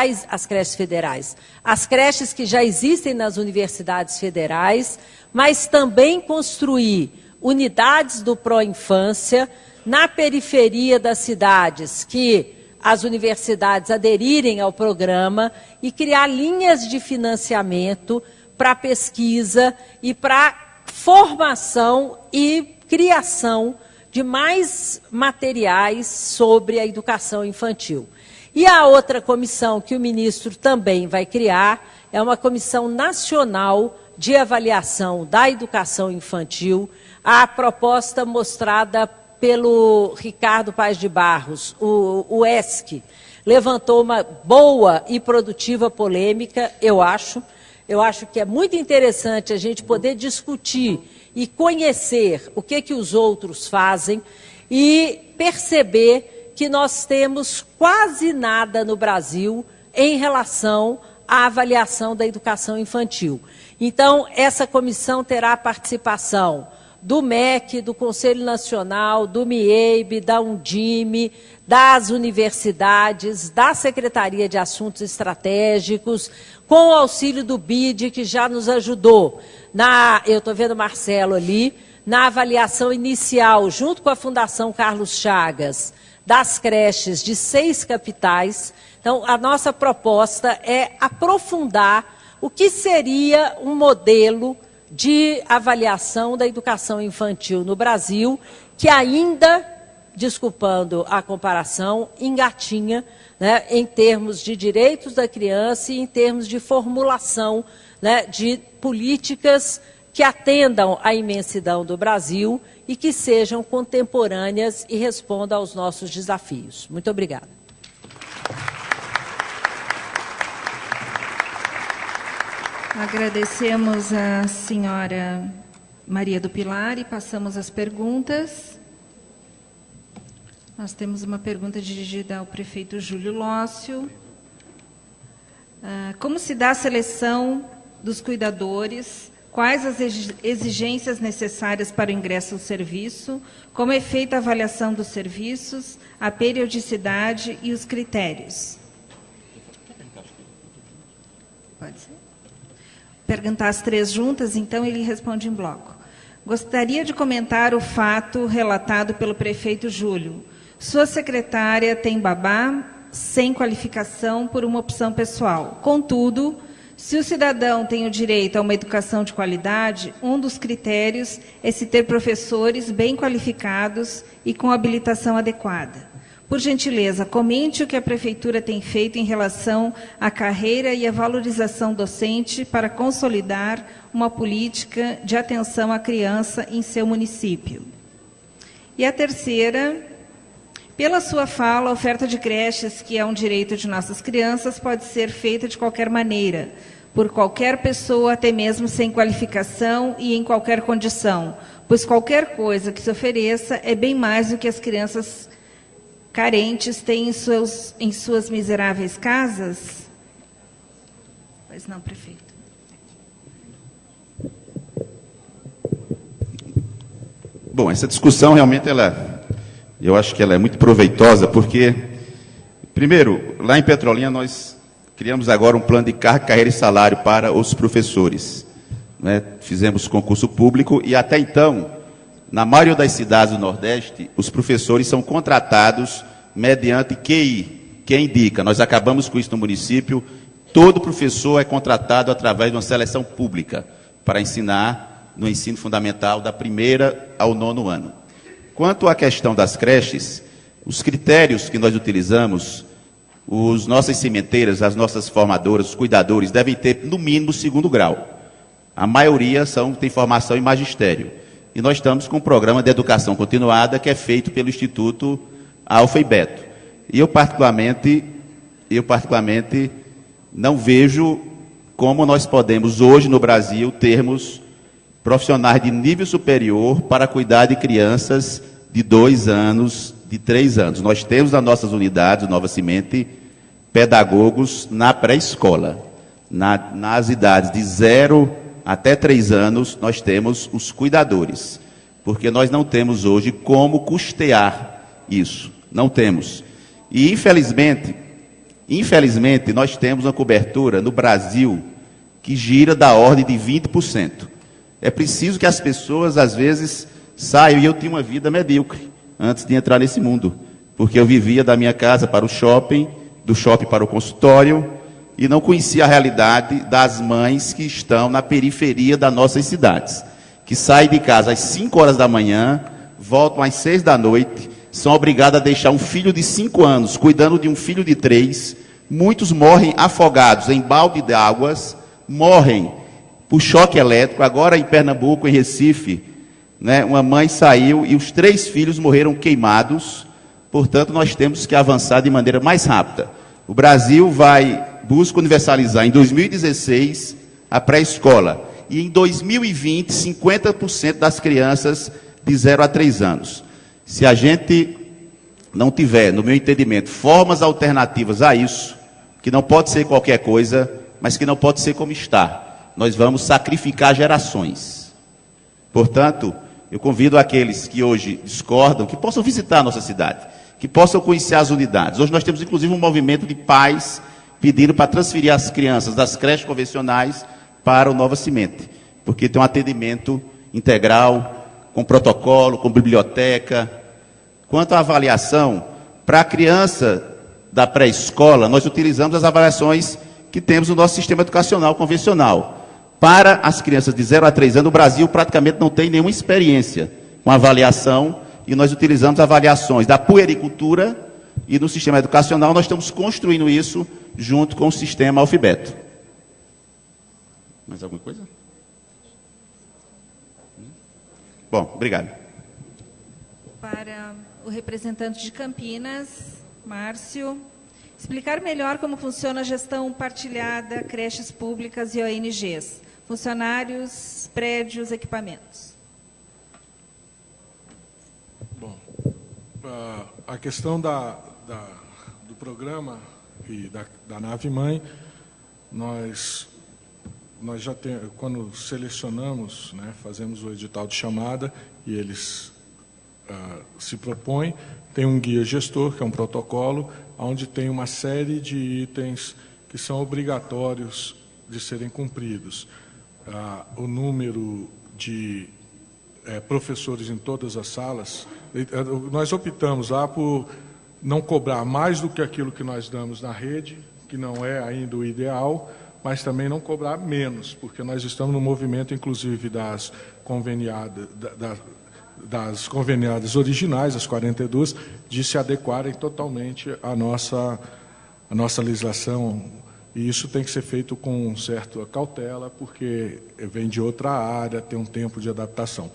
as creches que já existem nas universidades federais, mas também construir unidades do pró-infância na periferia das cidades, que as universidades aderirem ao programa e criar linhas de financiamento para pesquisa e para formação e criação de mais materiais sobre a educação infantil. E a outra comissão que o ministro também vai criar é uma comissão nacional de avaliação da educação infantil, a proposta mostrada pelo Ricardo Paes de Barros, o ESC, levantou uma boa e produtiva polêmica, eu acho. Eu acho que é muito interessante a gente poder discutir e conhecer o que os outros fazem e perceber que nós temos quase nada no Brasil em relação à avaliação da educação infantil. Então, essa comissão terá a participação do MEC, do Conselho Nacional, do MIEIB, da Undime, das universidades, da Secretaria de Assuntos Estratégicos, com o auxílio do BID, que já nos ajudou, eu estou vendo o Marcelo ali, na avaliação inicial, junto com a Fundação Carlos Chagas, das creches de 6 capitais. Então, a nossa proposta é aprofundar o que seria um modelo de avaliação da educação infantil no Brasil, que ainda, desculpando a comparação, engatinha, né, em termos de direitos da criança e em termos de formulação, né, de políticas que atendam à imensidão do Brasil e que sejam contemporâneas e respondam aos nossos desafios. Muito obrigada. Agradecemos a senhora Maria do Pilar e passamos às perguntas. Nós temos uma pergunta dirigida ao prefeito Júlio Lócio. Como se dá a seleção dos cuidadores? Quais as exigências necessárias para o ingresso ao serviço? Como é feita a avaliação dos serviços, a periodicidade e os critérios? Pode ser? Perguntar as 3 juntas, então ele responde em bloco. Gostaria de comentar o fato relatado pelo prefeito Júlio. Sua secretária tem babá sem qualificação por uma opção pessoal. Contudo, se o cidadão tem o direito a uma educação de qualidade, um dos critérios é se ter professores bem qualificados e com habilitação adequada. Por gentileza, comente o que a Prefeitura tem feito em relação à carreira e à valorização docente para consolidar uma política de atenção à criança em seu município. E a terceira, pela sua fala, a oferta de creches, que é um direito de nossas crianças, pode ser feita de qualquer maneira, por qualquer pessoa, até mesmo sem qualificação e em qualquer condição, pois qualquer coisa que se ofereça é bem mais do que as crianças carentes têm em suas miseráveis casas? Pois não, prefeito. Bom, essa discussão realmente eu acho que ela é muito proveitosa, porque, primeiro, lá em Petrolina nós criamos agora um plano de carreira e salário para os professores, né? Fizemos concurso público e até então, na maioria das cidades do Nordeste, os professores são contratados mediante QI, quem indica. Nós acabamos com isso no município. Todo professor é contratado através de uma seleção pública para ensinar no ensino fundamental da 1º ao 9º ano. Quanto à questão das creches, os critérios que nós utilizamos, os nossas cimenteiras, as nossas formadoras, os cuidadores, devem ter, no mínimo, 2º grau. A maioria tem formação em magistério. E nós estamos com um programa de educação continuada que é feito pelo Instituto Alfa e Beto. E eu particularmente não vejo como nós podemos, hoje no Brasil, termos profissionais de nível superior para cuidar de crianças de 2 anos, de 3 anos. Nós temos nas nossas unidades, Nova Cimente, pedagogos na pré-escola. Nas idades de 0 até 3 anos, nós temos os cuidadores, porque nós não temos hoje como custear isso. Não temos. E, infelizmente, nós temos uma cobertura no Brasil que gira da ordem de 20%. É preciso que as pessoas, às vezes, saiam. E eu tinha uma vida medíocre antes de entrar nesse mundo, porque eu vivia da minha casa para o shopping, do shopping para o consultório, e não conhecia a realidade das mães que estão na periferia das nossas cidades, que saem de casa às 5 horas da manhã, voltam às 6 da noite, são obrigadas a deixar um filho de 5 anos cuidando de um filho de 3. Muitos morrem afogados em balde de águas, morrem por choque elétrico. Agora em Pernambuco, em Recife, né, uma mãe saiu e os 3 filhos morreram queimados. Portanto, nós temos que avançar de maneira mais rápida. O Brasil busca universalizar em 2016 a pré-escola. E em 2020, 50% das crianças de 0 a 3 anos. Se a gente não tiver, no meu entendimento, formas alternativas a isso, que não pode ser qualquer coisa, mas que não pode ser como está, nós vamos sacrificar gerações. Portanto, eu convido aqueles que hoje discordam, que possam visitar a nossa cidade, que possam conhecer as unidades. Hoje nós temos, inclusive, um movimento de pais pedindo para transferir as crianças das creches convencionais para o Nova Cimente, porque tem um atendimento integral, com protocolo, com biblioteca. Quanto à avaliação, para a criança da pré-escola, nós utilizamos as avaliações que temos no nosso sistema educacional convencional. Para as crianças de 0 a 3 anos, o Brasil praticamente não tem nenhuma experiência com avaliação, e nós utilizamos avaliações da puericultura, e no sistema educacional nós estamos construindo isso junto com o sistema Alfa e Beto. Mais alguma coisa? Bom, obrigado. Para o representante de Campinas, Márcio, explicar melhor como funciona a gestão partilhada, creches públicas e ONGs, funcionários, prédios, equipamentos. Bom, a questão do programa e da nave-mãe, nós já temos, quando selecionamos, né, fazemos o edital de chamada e eles se propõem, tem um guia gestor, que é um protocolo, onde tem uma série de itens que são obrigatórios de serem cumpridos. O número de professores em todas as salas, nós optamos lá por não cobrar mais do que aquilo que nós damos na rede, que não é ainda o ideal, mas também não cobrar menos, porque nós estamos no movimento, inclusive, das conveniadas originais, as 42, de se adequarem totalmente à nossa legislação. E isso tem que ser feito com certa cautela, porque vem de outra área, tem um tempo de adaptação.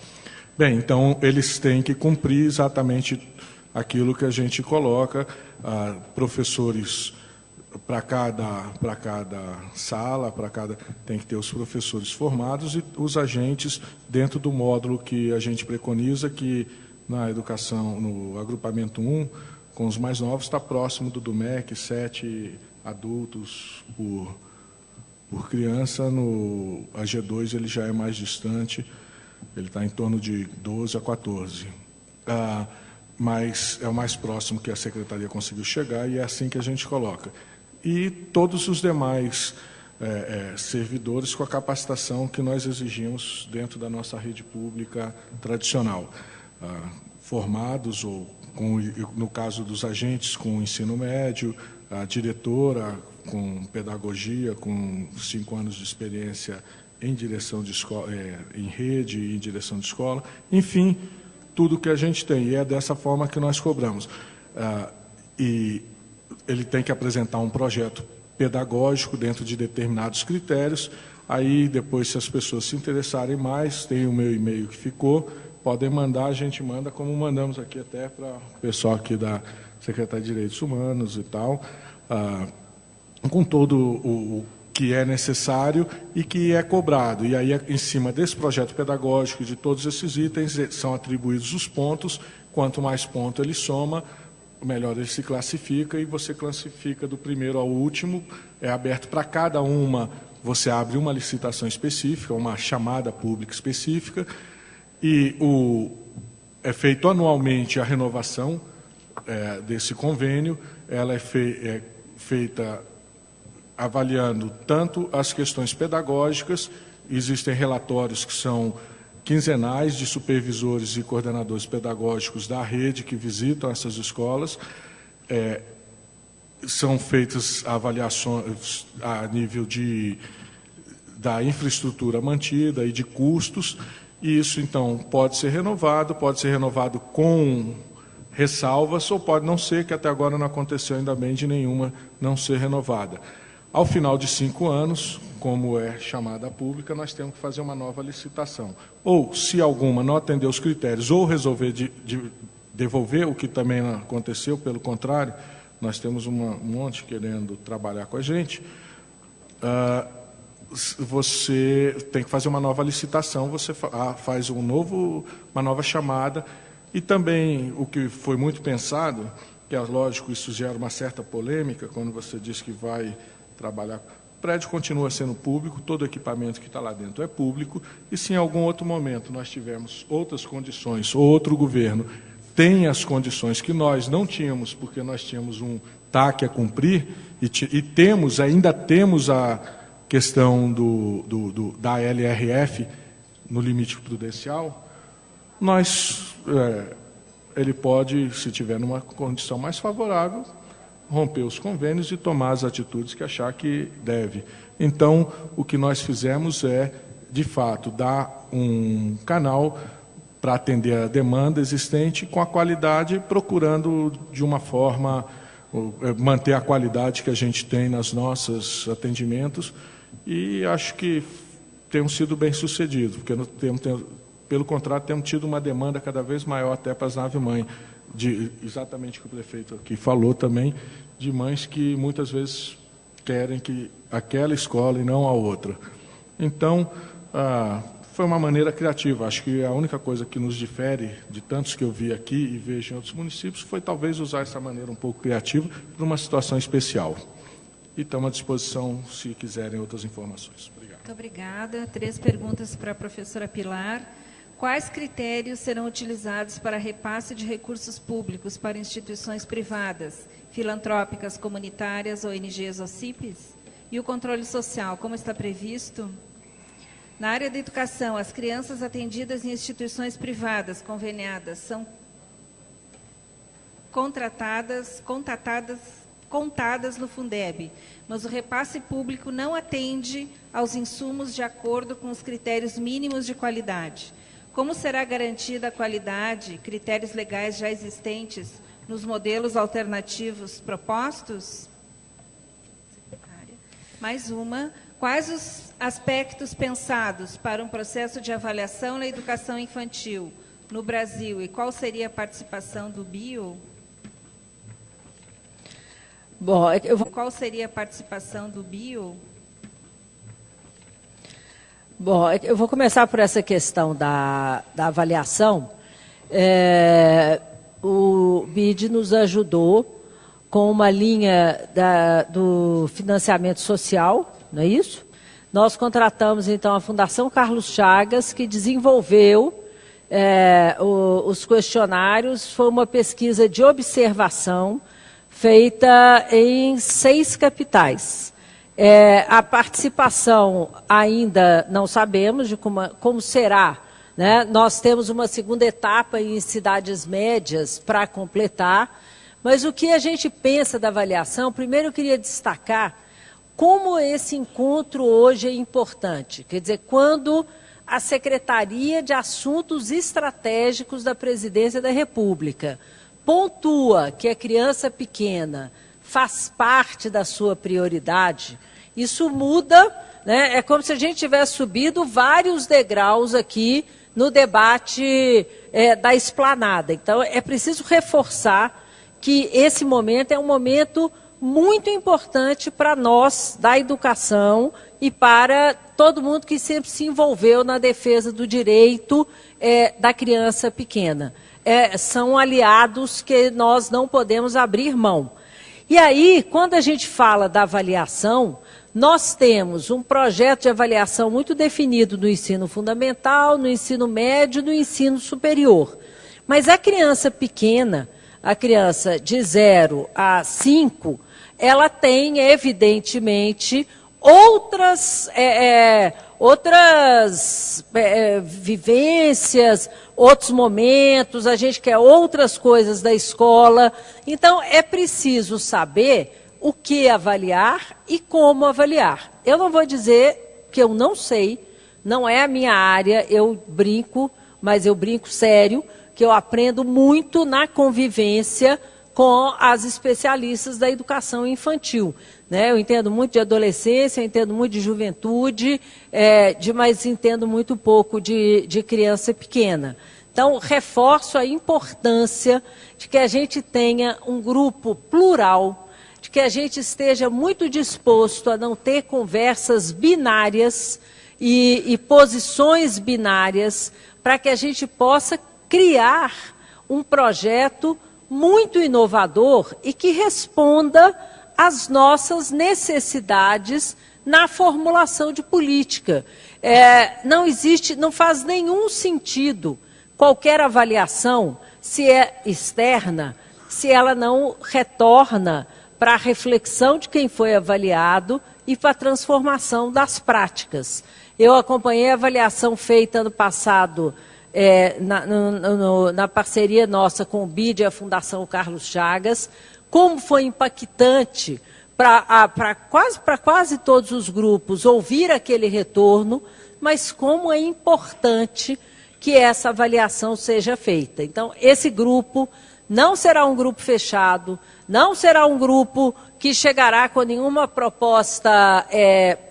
Bem, então, eles têm que cumprir exatamente aquilo que a gente coloca, professores para cada sala, tem que ter os professores formados e os agentes dentro do módulo que a gente preconiza, que na educação, no agrupamento 1, com os mais novos, está próximo do MEC, 7 adultos por criança. No AG2 ele já é mais distante. Ele está em torno de 12 a 14. Mas é o mais próximo que a Secretaria conseguiu chegar e é assim que a gente coloca. E todos os demais servidores com a capacitação que nós exigimos dentro da nossa rede pública tradicional, formados, ou no caso dos agentes, com ensino médio, a diretora com pedagogia, com 5 anos de experiência em direção de escola, em rede e em direção de escola, enfim, tudo que a gente tem, e é dessa forma que nós cobramos. E ele tem que apresentar um projeto pedagógico dentro de determinados critérios. Aí, depois, se as pessoas se interessarem mais, tem o meu e-mail que ficou, podem mandar, a gente manda, como mandamos aqui até para o pessoal aqui da Secretaria de Direitos Humanos e tal, com todo o que é necessário e que é cobrado. E aí, em cima desse projeto pedagógico e de todos esses itens, são atribuídos os pontos. Quanto mais ponto ele soma, melhor ele se classifica, e você classifica do primeiro ao último. É aberto para cada uma, você abre uma licitação específica, uma chamada pública específica, e é feito anualmente a renovação desse convênio. Ela é feita avaliando tanto as questões pedagógicas, existem relatórios que são quinzenais de supervisores e coordenadores pedagógicos da rede que visitam essas escolas. São feitas avaliações a nível da infraestrutura mantida e de custos, e isso, então, pode ser renovado com ressalvas, ou pode não ser, que até agora não aconteceu, ainda bem, de nenhuma não ser renovada. Ao final de 5 anos, como é chamada pública, nós temos que fazer uma nova licitação. Ou, se alguma não atender os critérios, ou resolver devolver, o que também não aconteceu, pelo contrário, nós temos um monte querendo trabalhar com a gente, você tem que fazer uma nova licitação, você faz uma nova chamada. E também o que foi muito pensado, que é lógico, isso gera uma certa polêmica, quando você diz que vai trabalhar. O prédio continua sendo público, todo equipamento que está lá dentro é público, e se em algum outro momento nós tivermos outras condições, ou outro governo tem as condições que nós não tínhamos, porque nós tínhamos um TAC a cumprir, e ainda temos a questão da LRF no limite prudencial, ele pode, se tiver numa condição mais favorável, romper os convênios e tomar as atitudes que achar que deve. Então, o que nós fizemos é, de fato, dar um canal para atender a demanda existente com a qualidade, procurando de uma forma manter a qualidade que a gente tem nos nossos atendimentos, e acho que temos sido bem-sucedidos, porque pelo contrário, temos tido uma demanda cada vez maior até para as naves-mães, exatamente o que o prefeito aqui falou também, de mães que muitas vezes querem que aquela escola e não a outra. Então, foi uma maneira criativa. Acho que a única coisa que nos difere de tantos que eu vi aqui e vejo em outros municípios foi talvez usar essa maneira um pouco criativa para uma situação especial. E estamos à disposição se quiserem outras informações. Obrigado. Muito obrigada. 3 perguntas para a professora Pilar. Quais critérios serão utilizados para repasse de recursos públicos para instituições privadas, filantrópicas, comunitárias, ONGs ou CIPs? E o controle social, como está previsto? Na área da educação, as crianças atendidas em instituições privadas conveniadas são contadas no Fundeb, mas o repasse público não atende aos insumos de acordo com os critérios mínimos de qualidade. Como será garantida a qualidade, critérios legais já existentes nos modelos alternativos propostos? Mais uma. Quais os aspectos pensados para um processo de avaliação na educação infantil no Brasil, e qual seria a participação do BIO? Bom, Qual seria a participação do BIO? Bom, eu vou começar por essa questão da avaliação. O BID nos ajudou com uma linha do financiamento social, não é isso? nós contratamos, então, a Fundação Carlos Chagas, que desenvolveu os questionários. Foi uma pesquisa de observação feita em 6 capitais. A participação ainda não sabemos de como será, né? Nós temos uma segunda etapa em cidades médias para completar, mas o que a gente pensa da avaliação, primeiro eu queria destacar como esse encontro hoje é importante. Quer dizer, quando a Secretaria de Assuntos Estratégicos da Presidência da República pontua que a criança pequena faz parte da sua prioridade, isso muda, né? É como se a gente tivesse subido vários degraus aqui no debate da esplanada. Então, é preciso reforçar que esse momento é um momento muito importante para nós da educação e para todo mundo que sempre se envolveu na defesa do direito da criança pequena. São aliados que nós não podemos abrir mão. E aí, quando a gente fala da avaliação, nós temos um projeto de avaliação muito definido no ensino fundamental, no ensino médio e no ensino superior. Mas a criança pequena, a criança de 0 a 5, ela tem, evidentemente, outras vivências, outros momentos, a gente quer outras coisas da escola. Então, é preciso saber o que avaliar e como avaliar. Eu não vou dizer que eu não sei, não é a minha área, eu brinco, mas eu brinco sério, que eu aprendo muito na convivência com as especialistas da educação infantil. Né? Eu entendo muito de adolescência, eu entendo muito de juventude, mas entendo muito pouco de criança pequena. Então, reforço a importância de que a gente tenha um grupo plural, de que a gente esteja muito disposto a não ter conversas binárias e posições binárias, para que a gente possa criar um projeto muito inovador e que responda às nossas necessidades na formulação de política. Não faz nenhum sentido qualquer avaliação, se é externa, se ela não retorna para a reflexão de quem foi avaliado e para a transformação das práticas. Eu acompanhei a avaliação feita ano passado na parceria nossa com o BID e a Fundação Carlos Chagas, como foi impactante para quase todos os grupos ouvir aquele retorno, mas como é importante que essa avaliação seja feita. Então, esse grupo não será um grupo fechado, não será um grupo que chegará com nenhuma proposta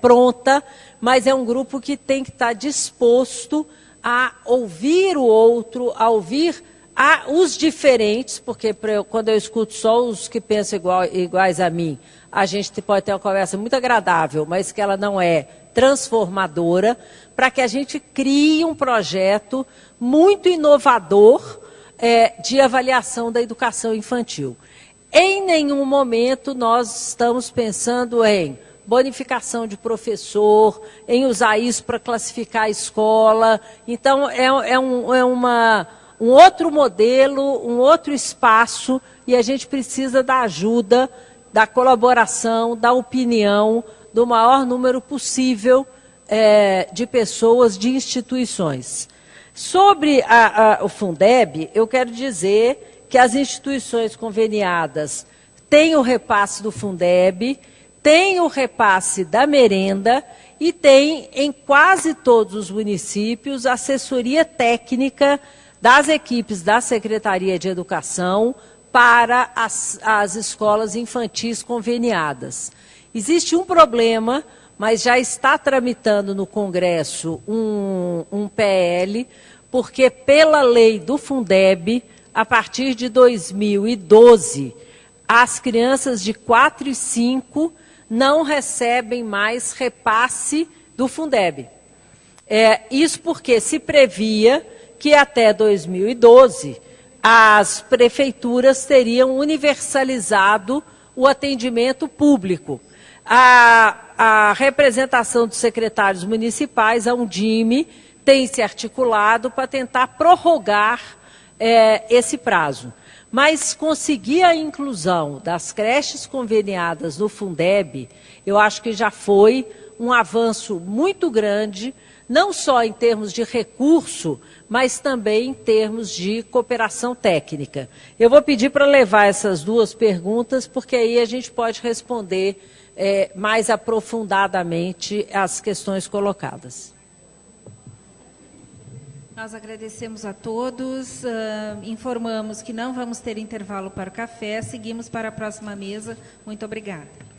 pronta, mas é um grupo que tem que estar disposto a ouvir o outro, a ouvir os diferentes, porque quando eu escuto só os que pensam iguais a mim, a gente pode ter uma conversa muito agradável, mas que ela não é transformadora, para que a gente crie um projeto muito inovador de avaliação da educação infantil. Em nenhum momento nós estamos pensando em bonificação de professor, em usar isso para classificar a escola. Então, um outro modelo, um outro espaço, e a gente precisa da ajuda, da colaboração, da opinião, do maior número possível de pessoas, de instituições. Sobre o Fundeb, eu quero dizer que as instituições conveniadas têm o repasse do Fundeb, tem o repasse da merenda e tem, em quase todos os municípios, assessoria técnica das equipes da Secretaria de Educação para as escolas infantis conveniadas. Existe um problema, mas já está tramitando no Congresso um PL, porque pela lei do Fundeb, a partir de 2012, as crianças de 4 e 5 não recebem mais repasse do Fundeb. Isso porque se previa que até 2012 as prefeituras teriam universalizado o atendimento público. A representação dos secretários municipais, a Undime, tem se articulado para tentar prorrogar esse prazo. Mas conseguir a inclusão das creches conveniadas no Fundeb, eu acho que já foi um avanço muito grande, não só em termos de recurso, mas também em termos de cooperação técnica. Eu vou pedir para levar essas duas perguntas, porque aí a gente pode responder mais aprofundadamente as questões colocadas. Nós agradecemos a todos, informamos que não vamos ter intervalo para o café, seguimos para a próxima mesa. Muito obrigada.